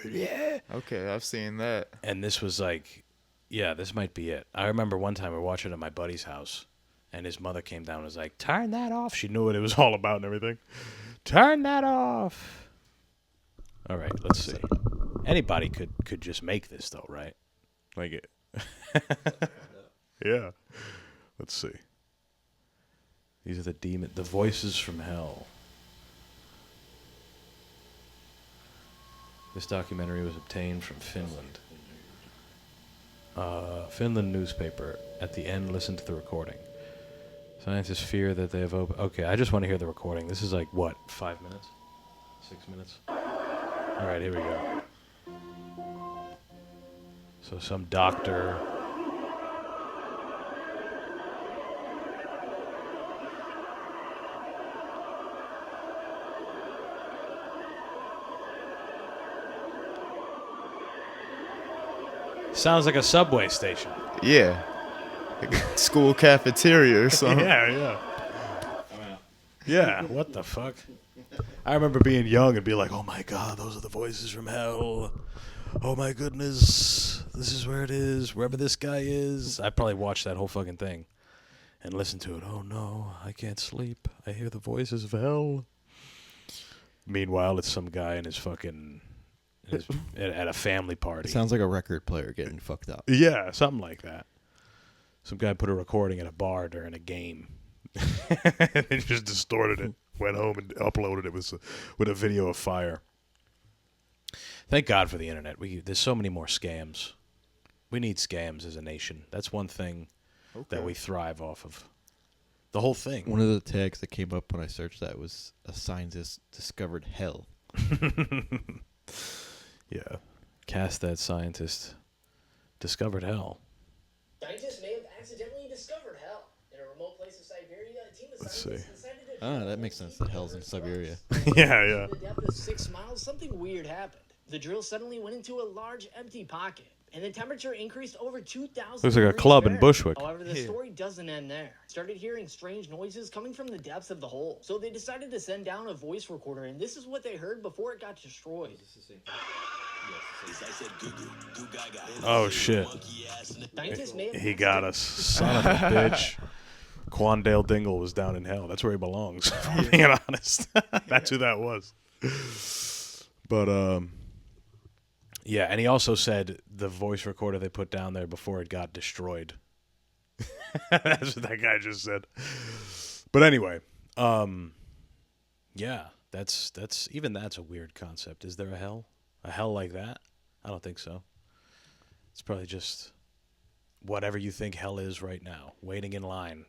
yeah. Okay, I've seen that. And this was like, yeah, this might be it. I remember one time we were watching it at my buddy's house, and his mother came down and was like, "Turn that off." She knew what it was all about and everything. Turn that off. All right, let's see. Anybody could just make this though, right? Like it. Yeah. Let's see. These are the voices from hell. This documentary was obtained from Finland. Finland newspaper. At the end, listen to the recording. Scientists fear that they have opened. Okay, I just want to hear the recording. This is like, what, 5 minutes? 6 minutes? All right, here we go. So some doctor... Sounds like a subway station. Yeah. Like a school cafeteria or something. Yeah. Yeah, what the fuck? I remember being young and be like, oh my god, those are the voices from hell. Oh my goodness, this is where it is, wherever this guy is. I probably watched that whole fucking thing and listened to it. Oh no, I can't sleep. I hear the voices of hell. Meanwhile, it's some guy in his fucking... at a family party. It sounds like a record player getting fucked up. Yeah, something like that. Some guy put a recording at a bar during a game. And they just distorted it. Went home and uploaded it with a video of fire. Thank God for the internet. There's so many more scams. We need scams as a nation. That's one thing that we thrive off of. The whole thing. One of the tags that came up when I searched that was a scientist discovered hell. Yeah. Cast that scientist discovered hell. Scientists may have accidentally discovered hell. In a remote place of Siberia, a team of Let's scientists see. decided to Ah, that makes sense. The hell's in Siberia. Yeah. At the depth of 6 miles, something weird happened. The drill suddenly went into a large empty pocket, and the temperature increased over 2,000 Looks like a degrees club in Fahrenheit. Bushwick. However, the story doesn't end there. Started hearing strange noises coming from the depths of the hole. So they decided to send down a voice recorder, and this is what they heard before it got destroyed. Oh, shit. Scientists may have He got us. Son of a bitch. Quandale Dingle was down in hell. That's where he belongs, if I'm being honest. That's who that was. But, yeah, and he also said the voice recorder they put down there before it got destroyed. That's what that guy just said. But anyway, yeah, that's a weird concept. Is there a hell? A hell like that? I don't think so. It's probably just whatever you think hell is right now, waiting in line.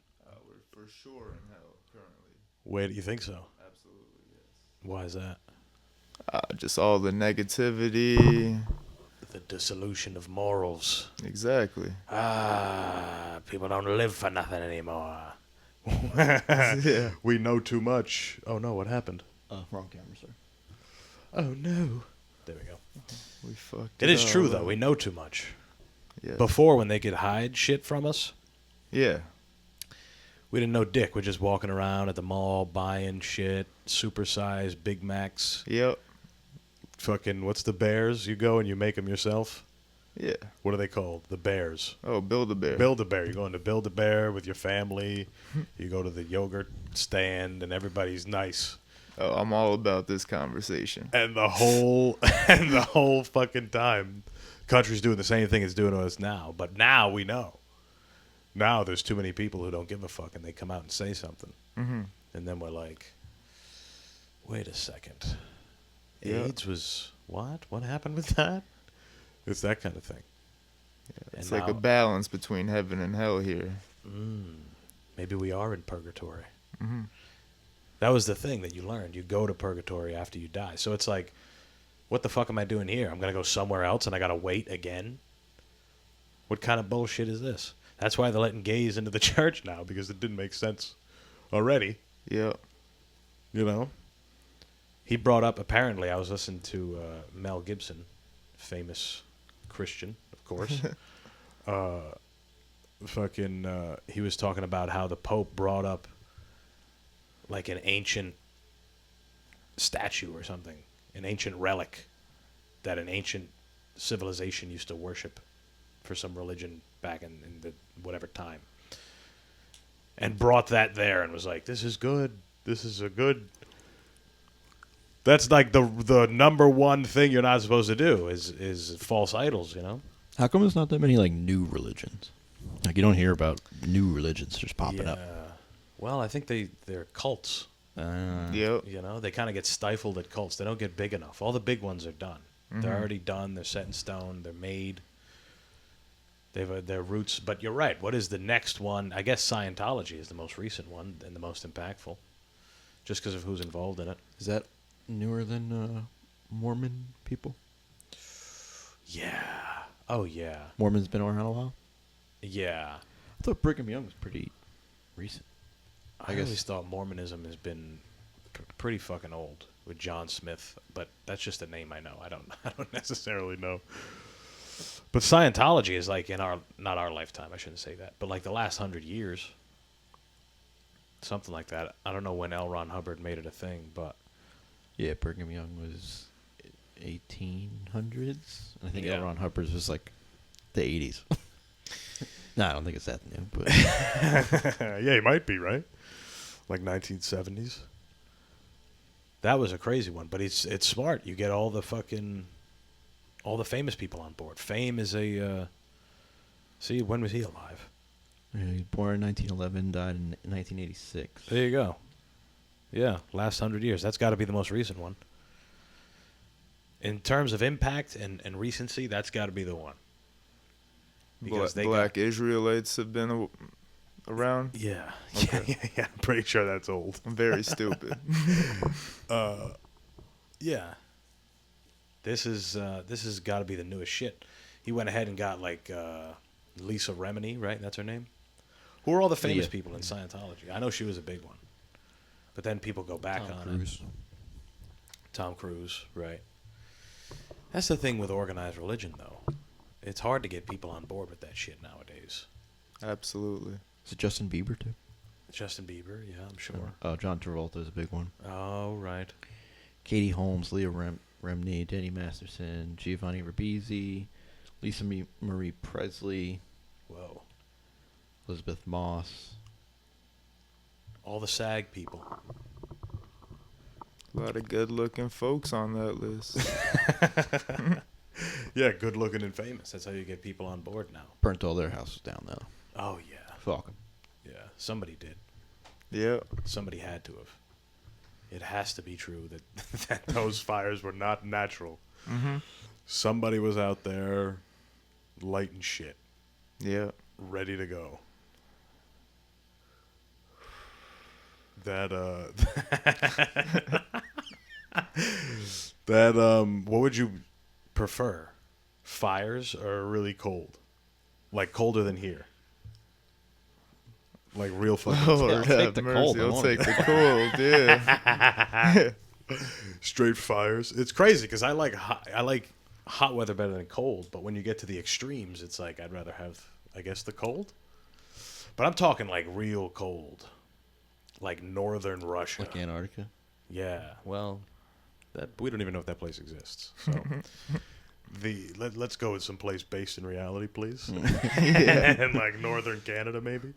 We're for sure in hell currently. Wait, you think so? Absolutely, yes. Why is that? Just all the negativity. The dissolution of morals. Exactly. People don't live for nothing anymore. Yeah. We know too much. Oh no, what happened? Wrong camera, sir. Oh no. There we go. We fucked It is up. true, though. We know too much. Yeah. Before, when they could hide shit from us, Yeah. we didn't know dick. We're just walking around at the mall buying shit, supersized Big Macs. Yep. Fucking, what's the bears? You go and you make them yourself. Yeah. What are they called? The bears. Oh, Build-A-Bear. Build-A-Bear. You go into Build-A-Bear with your family. You go to the yogurt stand, and everybody's nice. Oh, I'm all about this conversation. And the whole fucking time, country's doing the same thing it's doing to us now. But now we know. Now there's too many people who don't give a fuck, and they come out and say something. Mm-hmm. And then we're like, wait a second. Yeah. AIDS was what? What happened with that? It's that kind of thing. Yeah, it's And like a now- balance between heaven and hell here. Maybe we are in purgatory. Mm-hmm. That was the thing that you learned. You go to purgatory after you die. So it's like, what the fuck am I doing here? I'm going to go somewhere else and I got to wait again? What kind of bullshit is this? That's why they're letting gays into the church now, because it didn't make sense already. Yep. You know? He brought up, apparently, I was listening to Mel Gibson, famous Christian, of course. He was talking about how the Pope brought up like an ancient statue or something, an ancient relic that an ancient civilization used to worship for some religion back in the whatever time, and brought that there and was like, this is good. This is a good... That's like the number one thing you're not supposed to do is false idols, you know? How come there's not that many like new religions? Like you don't hear about new religions just popping up. Well, I think they're cults. Yep. You know, they kind of get stifled at cults. They don't get big enough. All the big ones are done. They're already done. They're set in stone. They're made. They've their roots. But you're right. What is the next one? I guess Scientology is the most recent one and the most impactful, just because of who's involved in it. Is that newer than Mormon people? Yeah. Oh yeah. Mormon's been around a while. Yeah. I thought Brigham Young was pretty recent. I always thought Mormonism has been pretty fucking old with John Smith, but that's just a name I know. I don't necessarily know. But Scientology is like in not our lifetime, I shouldn't say that, but like the last 100 years. Something like that. I don't know when L. Ron Hubbard made it a thing, but Yeah, Brigham Young was 1800s. I think Yeah. L. Ron Hubbard's was like the 80s. No, I don't think it's that new, but yeah, he might be, right? Like 1970s. That was a crazy one, but it's smart. You get all the famous people on board. Fame is a see, when was he alive? he was born in 1911, died in 1986. There you go. Yeah, last 100 years. That's got to be the most recent one. In terms of impact and recency, that's got to be the one. Because they Black Israelites have been around. Yeah. Okay. Yeah. I'm pretty sure that's old. I'm very stupid. Yeah. This has got to be the newest shit. He went ahead and got like Lisa Remini, right? That's her name. Who are all the famous Yeah. people in Scientology? I know she was a big one, but then people go back Tom on Cruise. it. Tom Cruise, right? That's the thing with organized religion, though. It's hard to get people on board with that shit nowadays. Absolutely. Is it Justin Bieber too? Justin Bieber, yeah, I'm sure. Oh, John Travolta is a big one. Oh, right. Katie Holmes, Leah Remini, Danny Masterson, Giovanni Ribisi, Lisa Marie Presley, Whoa. Elizabeth Moss. All the SAG people. A lot of good-looking folks on that list. Yeah, good looking and famous. That's how you get people on board now. Burnt all their houses down though. Oh, yeah. Fuck 'em. Yeah, somebody did. Yeah. Somebody had to have. It has to be true that, that those fires were not natural. Mm-hmm. Somebody was out there lighting shit, Yeah. ready to go. That what would you prefer? Fires or really cold? Like colder than here? Like real fucking Lord I'll take have the mercy. cold, I I'll want take it. the cold, yeah. Straight fires. It's crazy because I like hot weather better than cold, but when you get to the extremes, it's like I'd rather have, I guess, the cold. But I'm talking like real cold, like northern Russia. Like Antarctica. Yeah. Well, that we don't even know if that place exists. So let's go with some place based in reality, please. And like northern Canada, maybe.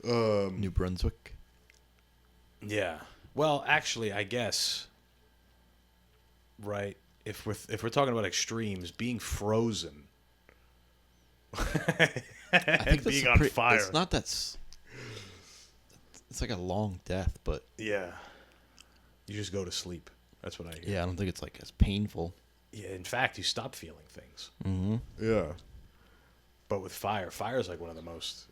New Brunswick. Yeah. Well, actually, I guess. Right. If we're talking about extremes, being frozen. I think being on fire. It's not that's. It's like a long death, but Yeah. You just go to sleep. That's what I hear. yeah, I don't think it's like as painful. Yeah. In fact, you stop feeling things. Mm-hmm. Yeah. But with fire is like one of the most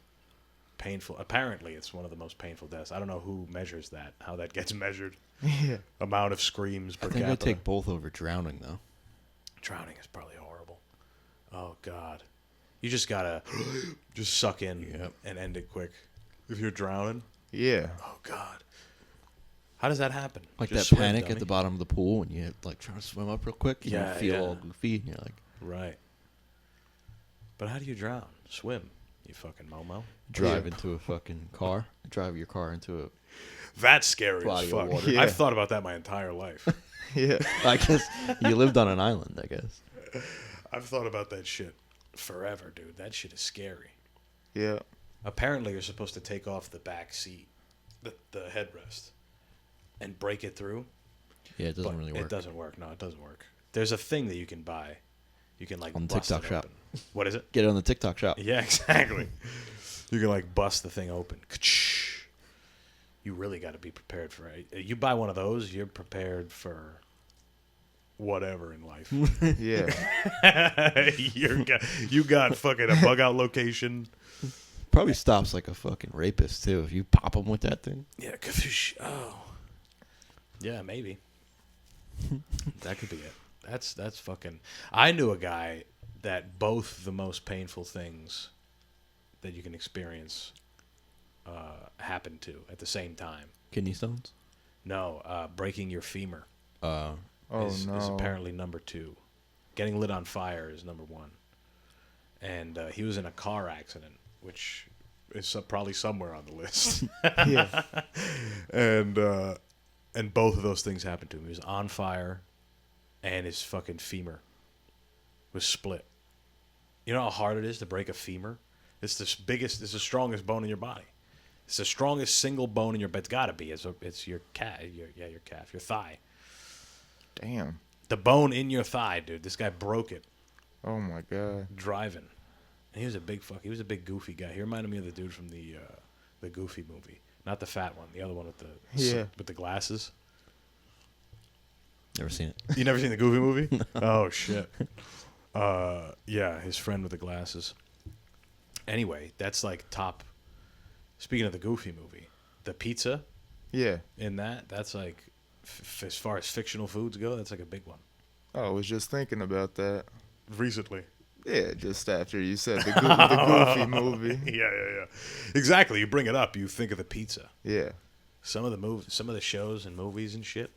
painful. Apparently, it's one of the most painful deaths. I don't know who measures that, how that gets measured. Yeah. Amount of screams per I think capita. I'd take both over drowning, though. Drowning is probably horrible. Oh, God. You just got to just suck in and end it quick. If you're drowning. Yeah. Oh, God. How does that happen? Like Just that swim, panic dummy? at the bottom of the pool when you like trying to swim up real quick. And Yeah, you feel yeah. all goofy, and you're like Right. But how do you drown? Swim, you fucking Momo. drive into a fucking car. Drive your car into a. That's scary Body as of fuck. water. Yeah. I've thought about that my entire life. Yeah. I guess you lived on an island. I guess. I've thought about that shit forever, dude. That shit is scary. Yeah. Apparently, you're supposed to take off the back seat, the headrest, and break it through. Yeah, it doesn't But really work. It doesn't work. No, it doesn't work. There's a thing that you can buy. You can like On the bust TikTok it shop. open. What is it? Get it on the TikTok shop. Yeah, exactly. You can like bust the thing open. Ka-ch. You really got to be prepared for it. You buy one of those, you're prepared for whatever in life. Yeah. You got fucking a bug out location. Probably stops like a fucking rapist too if you pop them with that thing. Yeah, kafoosh. Oh. Yeah, maybe. That could be it. That's fucking. I knew a guy that both the most painful things that you can experience happened to at the same time. Kidney stones. No, breaking your femur Oh is no. apparently number 2. Getting lit on fire is number 1. And he was in a car accident, which is probably somewhere on the list. Yeah. And both of those things happened to him. He was on fire, and his fucking femur was split. You know how hard it is to break a femur? It's the strongest bone in your body. It's the strongest single bone in your. It's got to be. It's your calf. Your thigh. Damn. The bone in your thigh, dude. This guy broke it Oh my god. driving, and he was a big goofy guy. He reminded me of the dude from the Goofy movie, not the fat one, the other one with the glasses. Never seen it. You never seen the Goofy movie? Oh shit. Yeah, his friend with the glasses. Anyway, that's like top. Speaking of the Goofy movie, the pizza Yeah. in that's like, as far as fictional foods go, that's like a big one. Oh, I was just thinking about that. Recently. Yeah, just after you said the Goofy movie. Yeah. Exactly. You bring it up, you think of the pizza. Yeah. Some of the shows and movies and shit,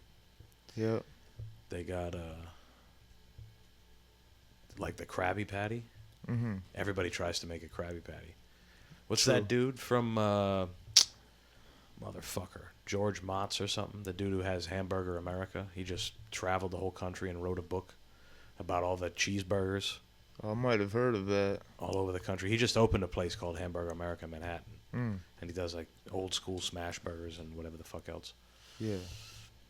Yep. they got like the Krabby Patty. Mm-hmm. Everybody tries to make a Krabby Patty. What's True. that dude from motherfucker, George Motz or something? The dude who has Hamburger America. He just traveled the whole country and wrote a book about all the cheeseburgers I might have heard of that. all over the country. He just opened a place called Hamburger America in Manhattan. Mm. And he does like old school smash burgers and whatever the fuck else. Yeah.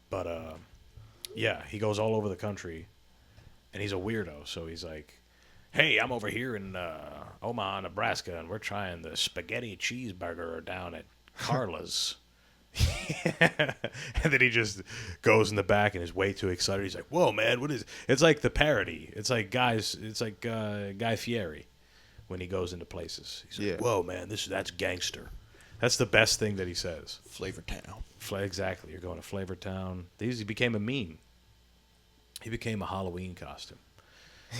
But yeah, he goes all over the country, and he's a weirdo. So he's like, "Hey, I'm over here in Omaha, Nebraska, and we're trying the spaghetti cheeseburger down at Carla's." And then he just goes in the back and is way too excited. He's like, "Whoa, man, what is?" It's like the parody. It's like Guy Fieri when he goes into places. He's like, Yeah. "Whoa, man, that's gangster." That's the best thing that he says. Flavor Town. Exactly. You're going to Flavor Town. He became a meme. He became a Halloween costume.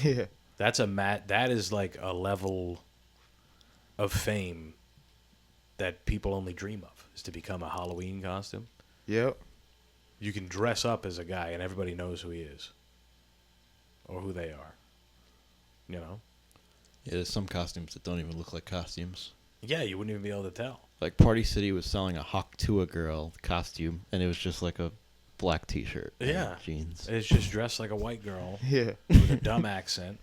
Yeah. That is like a level of fame that people only dream of, is to become a Halloween costume. Yep. You can dress up as a guy and everybody knows who he is. Or who they are. You know? Yeah, there's some costumes that don't even look like costumes. Yeah, you wouldn't even be able to tell. Like Party City was selling a Hawk Tuah girl costume, and it was just like a black T-shirt, and jeans. It's just dressed like a white girl Yeah. with a dumb accent,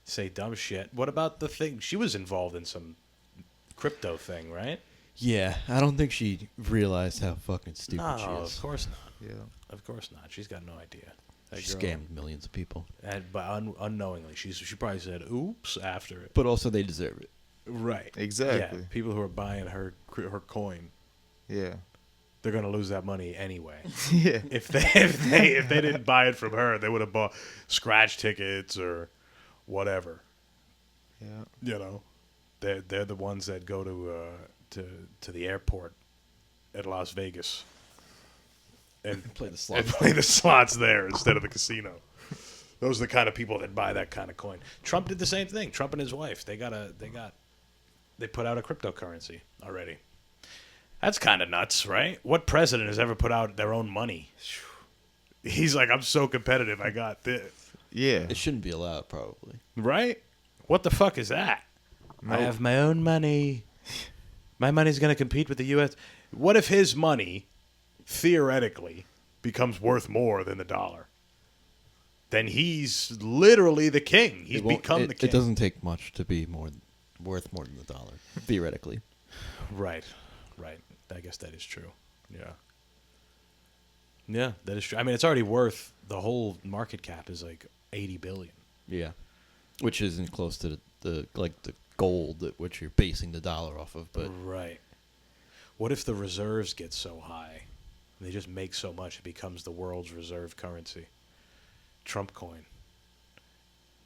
say dumb shit. What about the thing? She was involved in some crypto thing, right? Yeah, I don't think she realized how fucking stupid No, she of is. course not. Yeah. Of course not. She's got no idea. That She girl- scammed millions of people, but unknowingly, she probably said "oops" after it. but also they deserve it. Right. Exactly. Yeah. People who are buying her coin, Yeah. they're gonna lose that money anyway. Yeah. if they didn't buy it from her, they would have bought scratch tickets or whatever. Yeah. You know, they're the ones that go to the airport at Las Vegas and Play the and slots. play the slots there instead of the casino. Those are the kind of people that buy that kind of coin. Trump did the same thing. Trump and his wife, they put out a cryptocurrency already. That's kind of nuts, right? What president has ever put out their own money? He's like, I'm so competitive, I got this. Yeah. It shouldn't be allowed, probably. Right? What the fuck is that? I have my own money. My money's going to compete with the U.S. What if his money, theoretically, becomes worth more than the dollar? Then he's literally the king. He's become the king. It doesn't take much to be worth more than the dollar, theoretically. Right. I guess that is true. Yeah. Yeah, that is true. I mean, it's already worth, the whole market cap is like $80 billion. Yeah, which isn't close to the gold at which you're basing the dollar off of, but Right. What if the reserves get so high? They just make so much it becomes the world's reserve currency. Trump coin.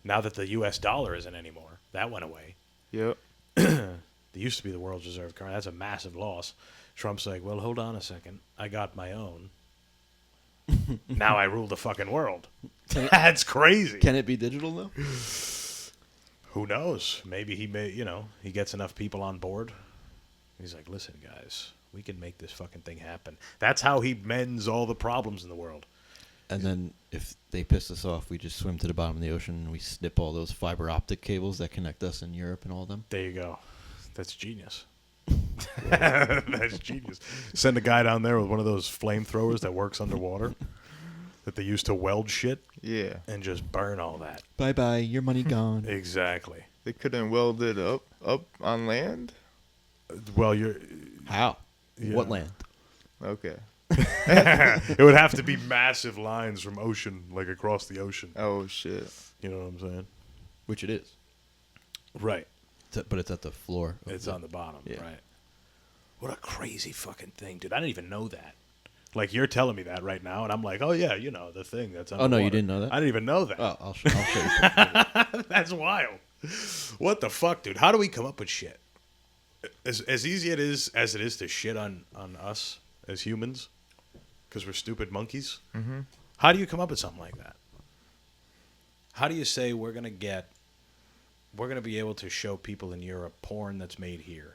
Now that the U.S. dollar isn't anymore, that went away. Yep. They used to be the world's reserve currency. That's a massive loss. Trump's like, well, hold on a second. I got my own. Now I rule the fucking world. That's crazy. can it be digital though? Who knows? Maybe he gets enough people on board. He's like, listen, guys, we can make this fucking thing happen. That's how he mends all the problems in the world. And then if they piss us off, we just swim to the bottom of the ocean and we snip all those fiber optic cables that connect us in Europe and all them. There you go. That's genius. That's genius. Send a guy down there with one of those flamethrowers that works underwater that they use to weld shit Yeah. and just burn all that. Bye-bye, your money gone. Exactly. They couldn't weld it up on land? Well, you're... How? Yeah. What land? Okay. It would have to be massive lines from ocean, like across the ocean. Oh, shit. You know what I'm saying? Which it is. Right. But it's at the floor. It's on the bottom, Yeah. right? What a crazy fucking thing, dude. I didn't even know that. Like, you're telling me that right now, and I'm like, oh, yeah, the thing that's Oh, underwater. no, you didn't know that? I didn't even know that. Oh, I'll show you. That's wild. What the fuck, dude? How do we come up with shit? As easy as it is to shit on us as humans, because we're stupid monkeys, Mm-hmm. how do you come up with something like that? How do you say we're going to be able to show people in Europe porn that's made here?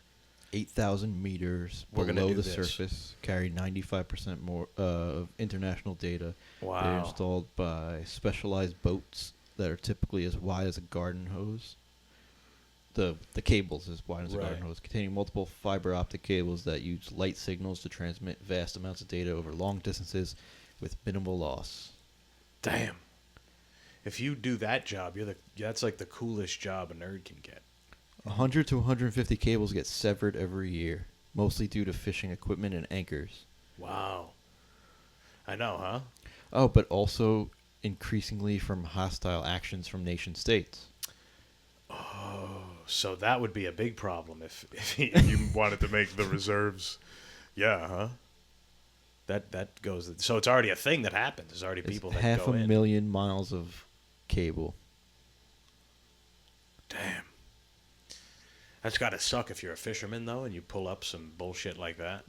8,000 meters We're gonna below do the this. surface, carry 95% more of international data. Wow. They're installed by specialized boats that are typically as wide as a garden hose. The cables as wide as a garden Right. hose, containing multiple fiber optic cables that use light signals to transmit vast amounts of data over long distances with minimal loss. Damn. If you do that job, that's like the coolest job a nerd can get. 100 to 150 cables get severed every year, mostly due to fishing equipment and anchors. Wow. I know, huh? Oh, but also increasingly from hostile actions from nation states. So that would be a big problem if you wanted to make the reserves. Yeah, huh? That goes. So it's already a thing that happens. There's already It's people that half go a in. million miles of cable. Damn. That's got to suck if you're a fisherman though, and you pull up some bullshit like that.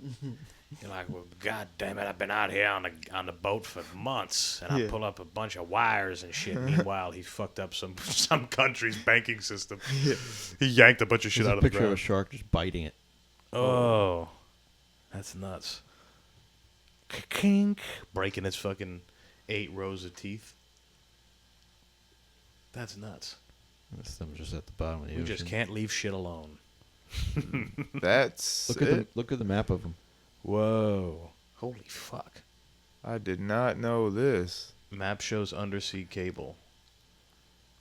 You're like, well, God damn it! I've been out here on the boat for months, and I Yeah. pull up a bunch of wires and shit. Meanwhile, he fucked up some country's banking system. Yeah. He yanked a bunch of shit There's out a of the picture of a ground. shark just biting it. Oh, that's nuts. kink, breaking its fucking 8 rows of teeth. That's nuts. This thing was just at the bottom of the We ocean. just can't leave shit alone. That's it. Look at the map of them. Whoa. Holy fuck. I did not know this. Map shows undersea cable.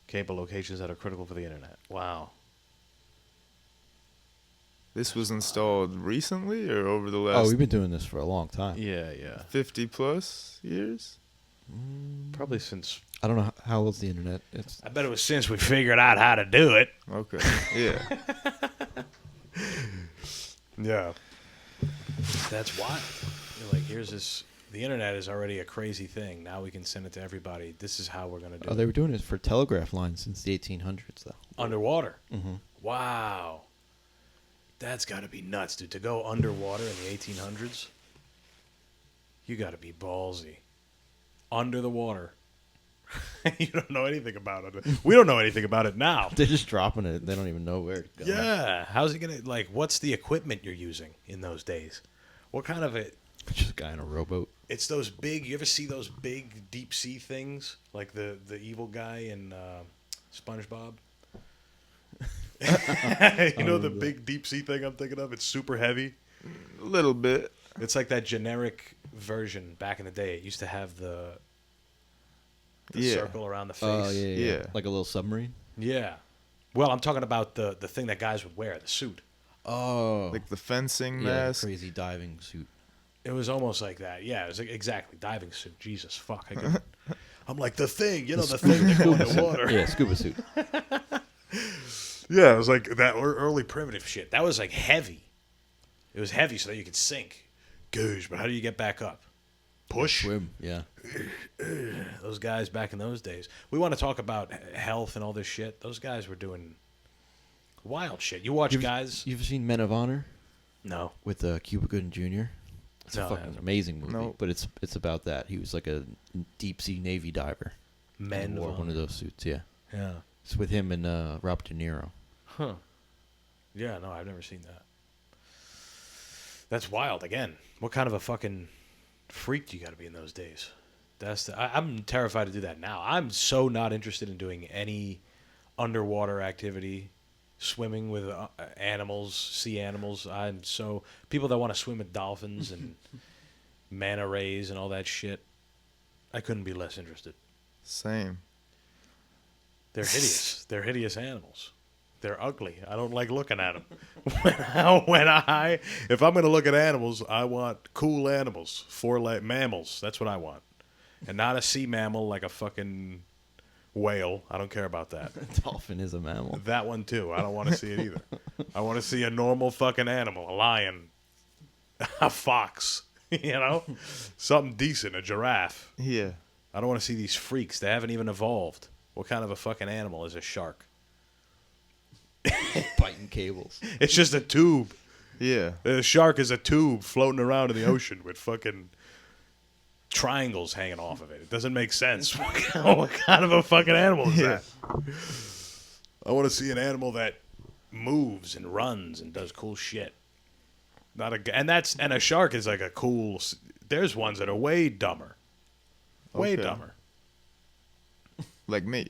Cable locations that are critical for the internet. Wow. This was installed recently or over the Oh, last we've been doing this for a long time. Yeah, yeah. 50 plus years? Probably since... I don't know how old's the internet. It's I bet it was since we figured out how to do it. Okay. Yeah. Yeah. That's wild. You're like, here's this... The internet is already a crazy thing. Now we can send it to everybody. This is how we're going to do they it. were doing it for telegraph lines since the 1800s, though. Underwater. Mm-hmm. Wow. That's got to be nuts, dude. To go underwater in the 1800s, you got to be ballsy. Under the water. You don't know anything about it. We don't know anything about it now. They're just dropping it. They don't even know where to go. Yeah. How's he going to, like, what's the equipment you're using in those days? What kind of it? Just a guy in a rowboat. It's those big, you ever see those big deep sea things? Like the evil guy in SpongeBob? You know the big deep sea thing I'm thinking of? It's super heavy. A little bit. It's like that generic version back in the day. It used to have the Yeah. circle around the face. Oh, yeah. Yeah. Like a little submarine? Yeah. Well, I'm talking about the thing that guys would wear, the suit. Oh. Like the fencing yeah, mask. crazy diving suit. It was almost like that. Yeah, it was exactly. Diving suit. Jesus, fuck. I'm like, the thing. You know, the thing that go in the water. Yeah, scuba suit. Yeah, it was like that early primitive shit. That was like heavy. It was heavy so that you could sink. Gosh, but how do you get back up? Push? Swim, yeah. Those guys back in those days. We want to talk about health and all this shit. Those guys were doing wild shit. You watch guys? You've seen Men of Honor No. with Cuba Gooding Jr.? It's No, I a fucking haven't. amazing movie, No. but it's about that. He was like a deep sea Navy diver. Men He wore of one of those suits, yeah. Yeah. It's with him and Robert De Niro. Huh. Yeah, no, I've never seen that. That's wild. Again, what kind of a fucking freak do you got to be in those days? I'm terrified to do that now. I'm so not interested in doing any underwater activity, swimming with animals, sea animals. I'm so people that want to swim with dolphins and manta rays and all that shit. I couldn't be less interested. Same. They're hideous. They're hideous animals. They're ugly. I don't like looking at them. If I'm going to look at animals, I want cool animals, 4-leg mammals. That's what I want, and not a sea mammal like a fucking whale. I don't care about that. Dolphin is a mammal. That one too. I don't want to see it either. I want to see a normal fucking animal, a lion, a fox. You know, something decent, a giraffe. Yeah. I don't want to see these freaks. They haven't even evolved. What kind of a fucking animal is a shark? Biting cables. It's just a tube. Yeah. The shark is a tube floating around in the ocean with fucking triangles hanging off of it. It doesn't make sense. What kind of a fucking animal is that? I want to see an animal that moves and runs and does cool shit. And a shark is like a cool. There's ones that are way dumber. Way Okay. dumber. Like me.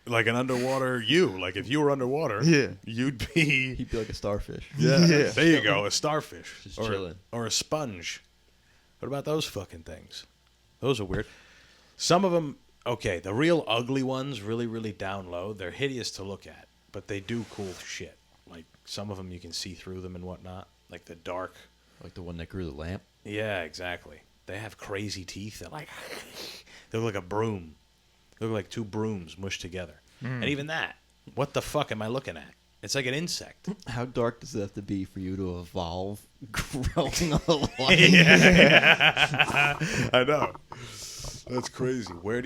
Like an underwater you. Like if you were underwater, Yeah. you'd be. He'd be like a starfish. Yeah. Yeah. There you go. A starfish. Just or, chilling. or a sponge. What about those fucking things? Those are weird. Some of them, okay, the real ugly ones, really, really down low, they're hideous to look at, but they do cool shit. Like some of them you can see through them and whatnot. Like the dark. Like the one that grew the lamp. Yeah, exactly. They have crazy teeth. They're like, they look like a broom. They look like two brooms mushed together. And even that, what the fuck am I looking at? It's like an insect. How dark does it have to be for you to evolve growing a lamp? Yeah. I know. That's crazy. Where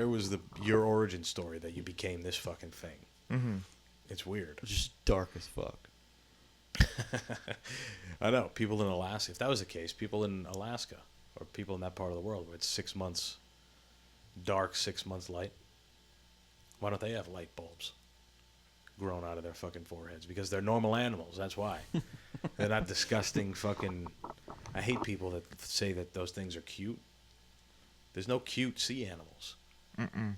was your origin story that you became this fucking thing? Mm-hmm. It's weird. Just dark as fuck. I know. People in Alaska, if that was the case, people in Alaska or people in that part of the world where it's 6 months dark, 6 months light, why don't they have light bulbs grown out of their fucking foreheads? Because they're normal animals. That's why. They're not disgusting fucking I hate people that say that those things are cute. There's no cute sea animals. Mm-mm.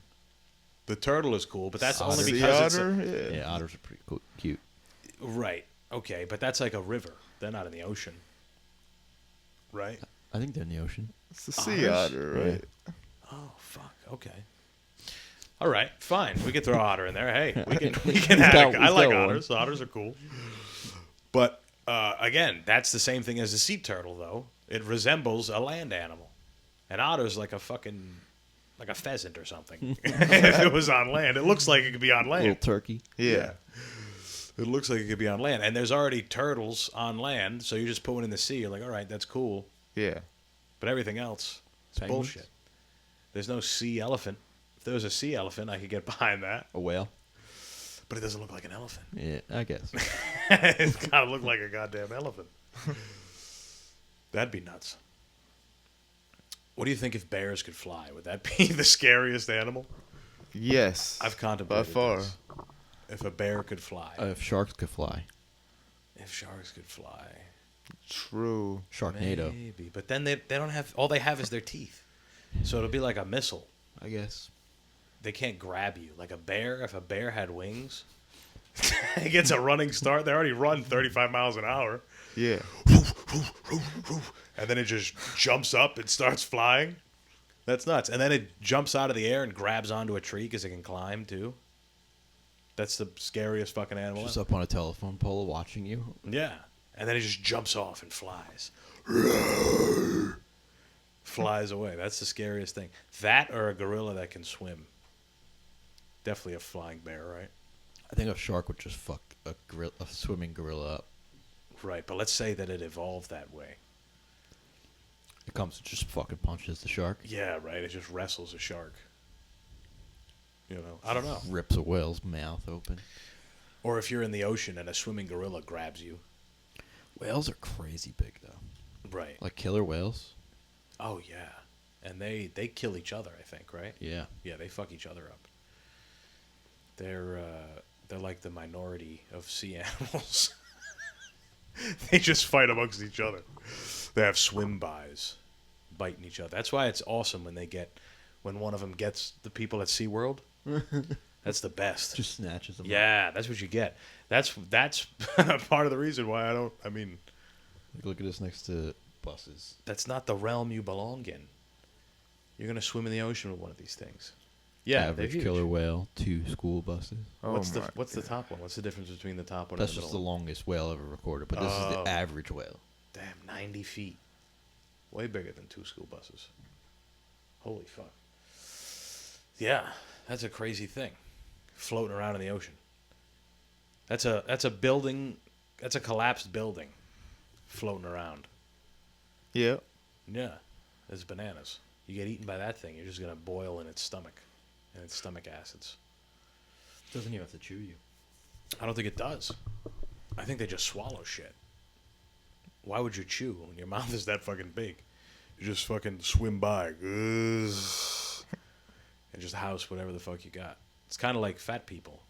The turtle is cool, but that's only Otter. Sea because otter? it's Yeah, otters are pretty cute. right. Okay, but that's like a river. They're not in the ocean, right? I think they're in the ocean. It's a sea Otters? otter, right? Oh fuck. Okay. All right, fine. We can throw otter in there. Hey, we can have it. I like otters. Otters are cool. But again, that's the same thing as a sea turtle, though. It resembles a land animal. An otter's like a pheasant or something. If it was on land, it looks like it could be on land. Little turkey. Yeah. It looks like it could be on land, and there's already turtles on land. So you just put one in the sea. You're like, all right, that's cool. Yeah. But everything else is Penguins? bullshit. There's no sea elephant. If there was a sea elephant, I could get behind that. A whale. But it doesn't look like an elephant. Yeah, I guess. It's gotta look like a goddamn elephant. That'd be nuts. What do you think if bears could fly? Would that be the scariest animal? Yes. I've contemplated By far. this. If a bear could fly. If sharks could fly. If sharks could fly. True. Sharknado. Maybe. But then they don't have... All they have is their teeth. So it'll be like a missile. I guess. They can't grab you. Like a bear, if a bear had wings, it gets a running start. They already run 35 miles an hour. Yeah. And then it just jumps up and starts flying. That's nuts. And then it jumps out of the air and grabs onto a tree because it can climb too. That's the scariest fucking animal. Just up on a telephone pole watching you. Yeah. And then it just jumps off and flies. Flies away. That's the scariest thing. That or a gorilla that can swim. Definitely a flying bear, right? I think a shark would just fuck a swimming gorilla up. Right, but let's say that it evolved that way. It comes and just fucking punches the shark. Yeah, right. It just wrestles a shark. You know, I don't know. Rips a whale's mouth open. Or if you're in the ocean and a swimming gorilla grabs you. Whales are crazy big, though. Right. Like killer whales. Oh, yeah. And they kill each other, I think, right? Yeah. Yeah, they fuck each other up. They're like the minority of sea animals. They just fight amongst each other. They have swim bys, biting each other. That's why it's awesome when one of them gets the people at SeaWorld. That's the best. Just snatches them. Yeah, that's what you get. That's part of the reason why I mean, Like, look at this next to buses. that's not the realm you belong in. You're going to swim in the ocean with one of these things. Yeah, Average they're huge. killer whale, 2 school buses. Oh What's my the God. top one? What's the difference between the top one That's and the just the middle? longest whale ever recorded, but this is Oh. the average whale. Damn, 90 feet. Way bigger than 2 school buses. Holy fuck. Yeah, that's a crazy thing. Floating around in the ocean. That's a building. That's a collapsed building. Floating around. Yeah. Yeah, it's bananas. You get eaten by that thing, you're just gonna boil in its stomach, and its stomach acids. Doesn't even have to chew you. I don't think it does. I think they just swallow shit. Why would you chew when your mouth is that fucking big? You just fucking swim by. And just house whatever the fuck you got. It's kind of like fat people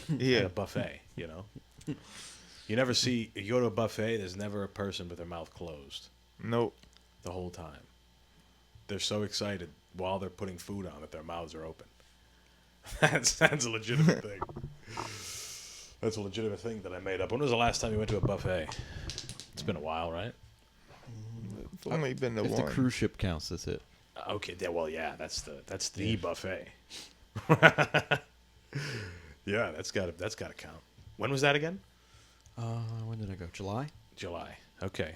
Yeah. at a buffet, you know? You go to a buffet, there's never a person with their mouth closed Nope. the whole time. They're so excited while they're putting food on that their mouths are open. That's a legitimate thing. That's a legitimate thing that I made up. When was the last time you went to a buffet? It's been a while, right? It's only been the If one. the cruise ship counts, that's it. Okay, well, yeah, that's the Yeah. buffet. Yeah, that's got to count. When was that again? When did I go? July? July. Okay.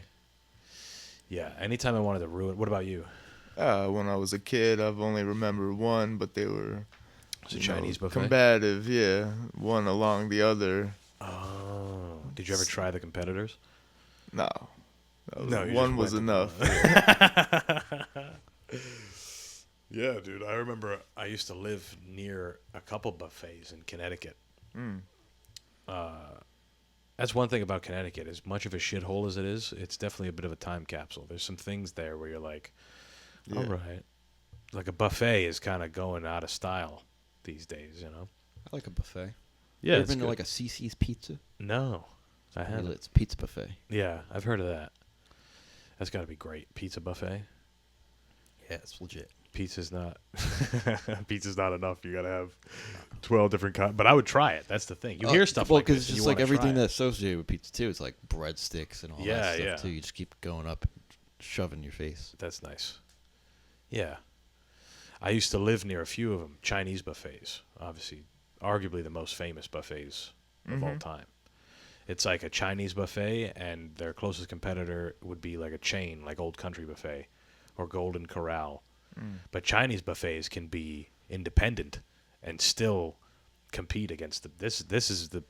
Yeah, anytime I wanted to ruin. What about you? When I was a kid, I've only remembered one, but they were Was it Chinese buffet? combative. Yeah, one along the other. Oh, did you ever try the competitors? No, No, you one just was went enough. Yeah, dude. I remember I used to live near a couple buffets in Connecticut. Mm. That's one thing about Connecticut. As much of a shithole as it is, it's definitely a bit of a time capsule. There's some things there where you're like, all Yeah. right. Like a buffet is kind of going out of style these days, you know? I like a buffet. Yeah, You ever it's been to good. like a CC's Pizza? No, I haven't. It's a pizza buffet. Yeah, I've heard of that. That's got to be great. Pizza buffet. Yeah, it's legit. Pizza's not enough. You got to have 12 different kinds. But I would try it. That's the thing. You hear stuff like this. Because it's and just you like wanna try everything it. that's associated with pizza too. It's like breadsticks and all that stuff Yeah. too. You just keep going up and shoving your face. That's nice. Yeah. I used to live near a few of them. Chinese buffets. Obviously, arguably the most famous buffets of all time. It's like a Chinese buffet, and their closest competitor would be like a chain, like Old Country Buffet or Golden Corral. But Chinese buffets can be independent and still compete against this. This is the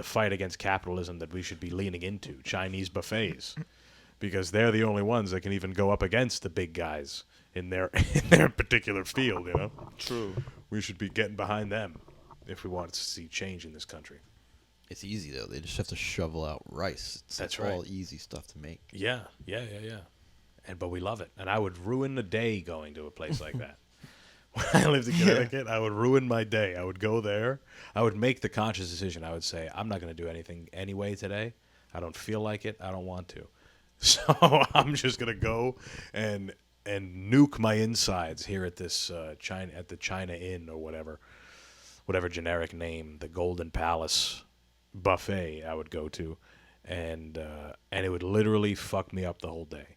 fight against capitalism that we should be leaning into. Chinese buffets, because they're the only ones that can even go up against the big guys in their particular field. You know, True. we should be getting behind them if we want to see change in this country. It's easy though. They just have to shovel out rice. It's That's all right. easy stuff to make. Yeah. But we love it, and I would ruin the day going to a place like that. When I lived in Connecticut, I would ruin my day. I would go there. I would make the conscious decision. I would say, I'm not going to do anything anyway today. I don't feel like it. I don't want to. So I'm just going to go and nuke my insides here at this at the China Inn or whatever generic name, the Golden Palace buffet I would go to, and it would literally fuck me up the whole day.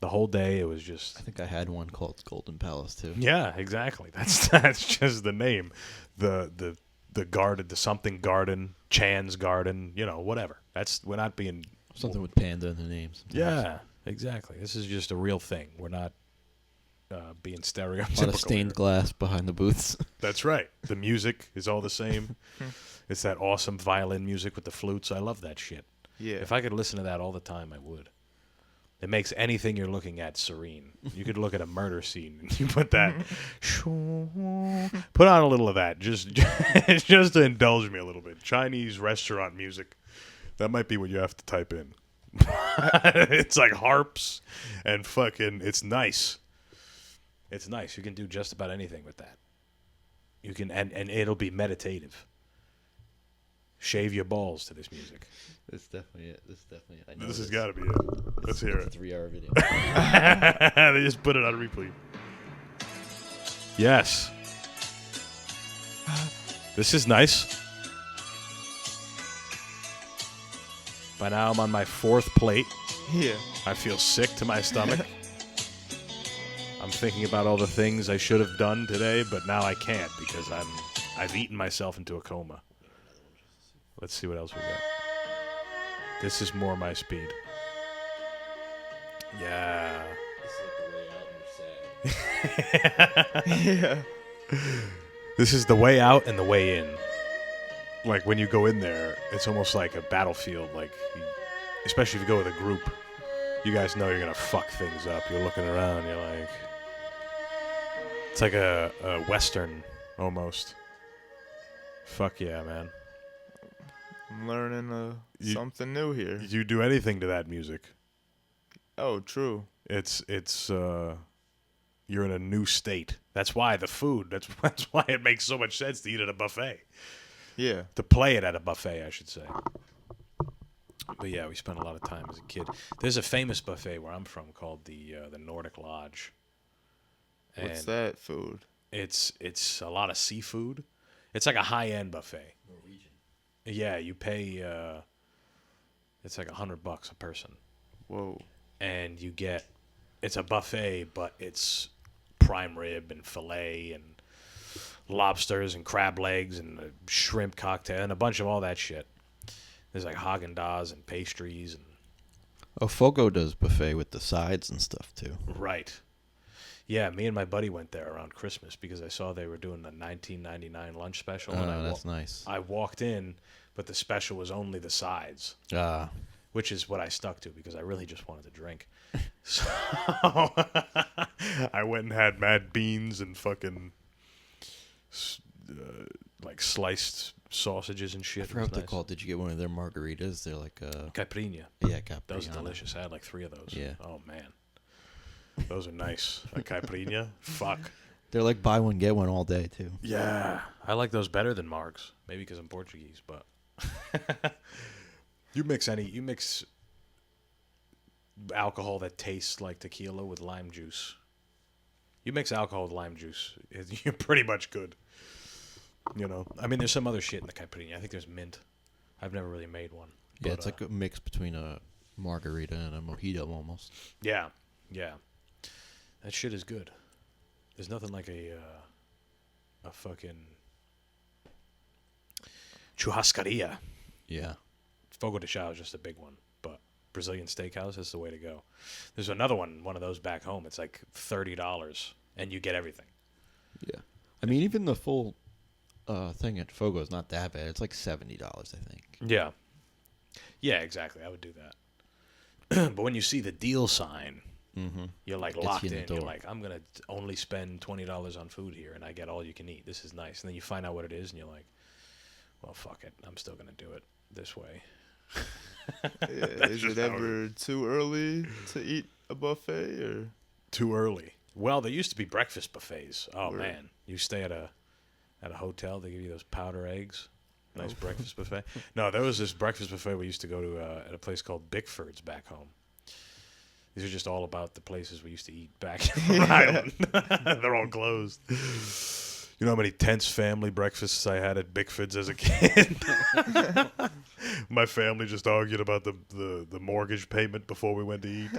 The whole day, it was just... I think I had one called Golden Palace too. Yeah, exactly. That's just the name. The garden, the something garden, Chan's garden, whatever. We're not being... Something with panda in the name. Sometimes. Yeah, exactly. This is just a real thing. We're not being stereotypical. A lot of stained glass behind the booths. That's right. The music is all the same. It's that awesome violin music with the flutes. I love that shit. Yeah. If I could listen to that all the time, I would. It makes anything you're looking at serene. You could look at a murder scene and you put that, put on a little of that, just to indulge me a little bit. Chinese restaurant music. That might be what you have to type in. It's like harps and fucking. It's nice. It's nice. You can do just about anything with that. You can, and it'll be meditative. Shave your balls to this music. That's definitely it. I know This has got to be it. Let's hear It's it. a 3-hour video. They just put it on replay. Yes. This is nice. By now I'm on my 4th plate. Yeah. I feel sick to my stomach. I'm thinking about all the things I should have done today, but now I can't because I've eaten myself into a coma. Let's see what else we got. This is more my speed. Yeah. Yeah. This is the way out and the way in. Like when you go in there, it's almost like a battlefield. Like, especially if you go with a group, you guys know you're gonna fuck things up. You're looking around. You're like, it's like a western almost. Fuck yeah, man. I'm learning You- something new here. You do anything to that music, Oh, true. it's you're in a new state. That's why the food. That's why it makes so much sense to eat at a buffet. Yeah. To play it at a buffet, I should say. But yeah, we spent a lot of time as a kid. There's a famous buffet where I'm from called the Nordic Lodge. What's And that food? It's a lot of seafood. It's like a high-end buffet. Norwegian. Yeah, you pay. It's like $100 a person, Whoa. and you get. It's a buffet, but it's prime rib and fillet and lobsters and crab legs and a shrimp cocktail and a bunch of all that shit. There's like Haagen-Dazs and pastries and Oh, Fogo does buffet with the sides and stuff too. right. Yeah, me and my buddy went there around Christmas because I saw they were doing the $19.99 lunch special. Oh, and that's nice. I walked in, but the special was only the sides, Ah, which is what I stuck to because I really just wanted to drink. So I went and had mad beans and fucking like sliced sausages and shit. I forgot what they're called. Did you get one of their margaritas? They're like Caipirinha. yeah, Capriano. Those are delicious. I had like 3 of those. Yeah. Oh man, those are nice. A caipirinha. Fuck. They're like buy one get one all day too. Yeah, I like those better than margs. Maybe because I'm Portuguese, but you mix alcohol that tastes like tequila with lime juice. You mix alcohol with lime juice, you're pretty much good. You know, I mean, there's some other shit in the caipirinha. I think there's mint. I've never really made one. Yeah, it's like a mix between a margarita and a mojito almost. Yeah, yeah. That shit is good. There's nothing like a fucking churrascaria. Yeah. Fogo de chão is just a big one, but Brazilian steakhouse is the way to go. There's another one of those back home. It's like $30, and you get everything. Yeah. I mean, even the full thing at Fogo is not that bad. It's like $70, I think. Yeah. Yeah, exactly. I would do that. But when you see the deal sign, you're like locked in. You're like, I'm going to only spend $20 on food here, and I get all you can eat. This is nice. And then you find out what it is, and you're like, well, fuck it. I'm still going to do it this way. Yeah, is it ever too early to eat a buffet or too early? Well, there used to be breakfast buffets. Oh man, you stay at a hotel, they give you those powder eggs. Nice breakfast buffet. No, there was this breakfast buffet we used to go to at a place called Bickford's back home. These are just all about the places we used to eat back in Rhode Island. They're all closed. You know how many tense family breakfasts I had at Bickford's as a kid? My family just argued about the mortgage payment before we went to eat.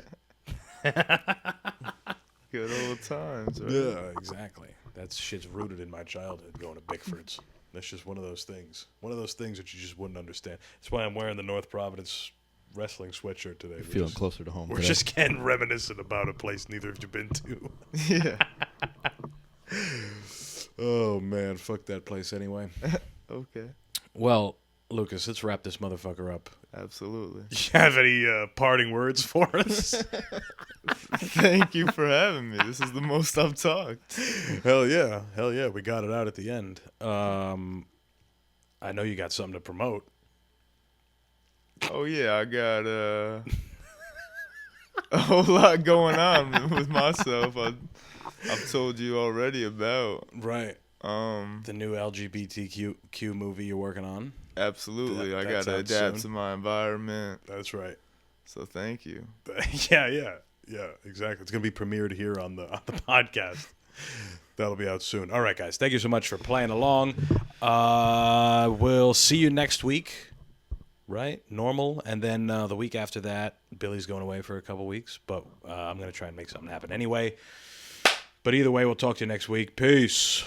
good old times, right? Yeah, exactly. That shit's rooted in my childhood, going to Bickford's. That's just one of those things. One of those things that you just wouldn't understand. That's why I'm wearing the North Providence wrestling sweatshirt today. You're feeling closer to home. We're just getting reminiscent about a place neither of you been to. Yeah. Oh, man. Fuck that place anyway. Okay. Well, Lucas, let's wrap this motherfucker up. Absolutely. You have any parting words for us? Thank you for having me. This is the most I've talked. Hell yeah. Hell yeah. We got it out at the end. I know you got something to promote. Oh, yeah. I got a whole lot going on with myself. I've told you already about. Right. The new LGBTQ movie you're working on. Absolutely. I got to adapt to my environment. That's right. So thank you. Yeah, exactly. It's going to be premiered here on the podcast. That'll be out soon. All right, guys. Thank you so much for playing along. We'll see you next week, right? Normal. And then the week after that, Billy's going away for a couple weeks. But I'm going to try and make something happen anyway. But either way, we'll talk to you next week. Peace.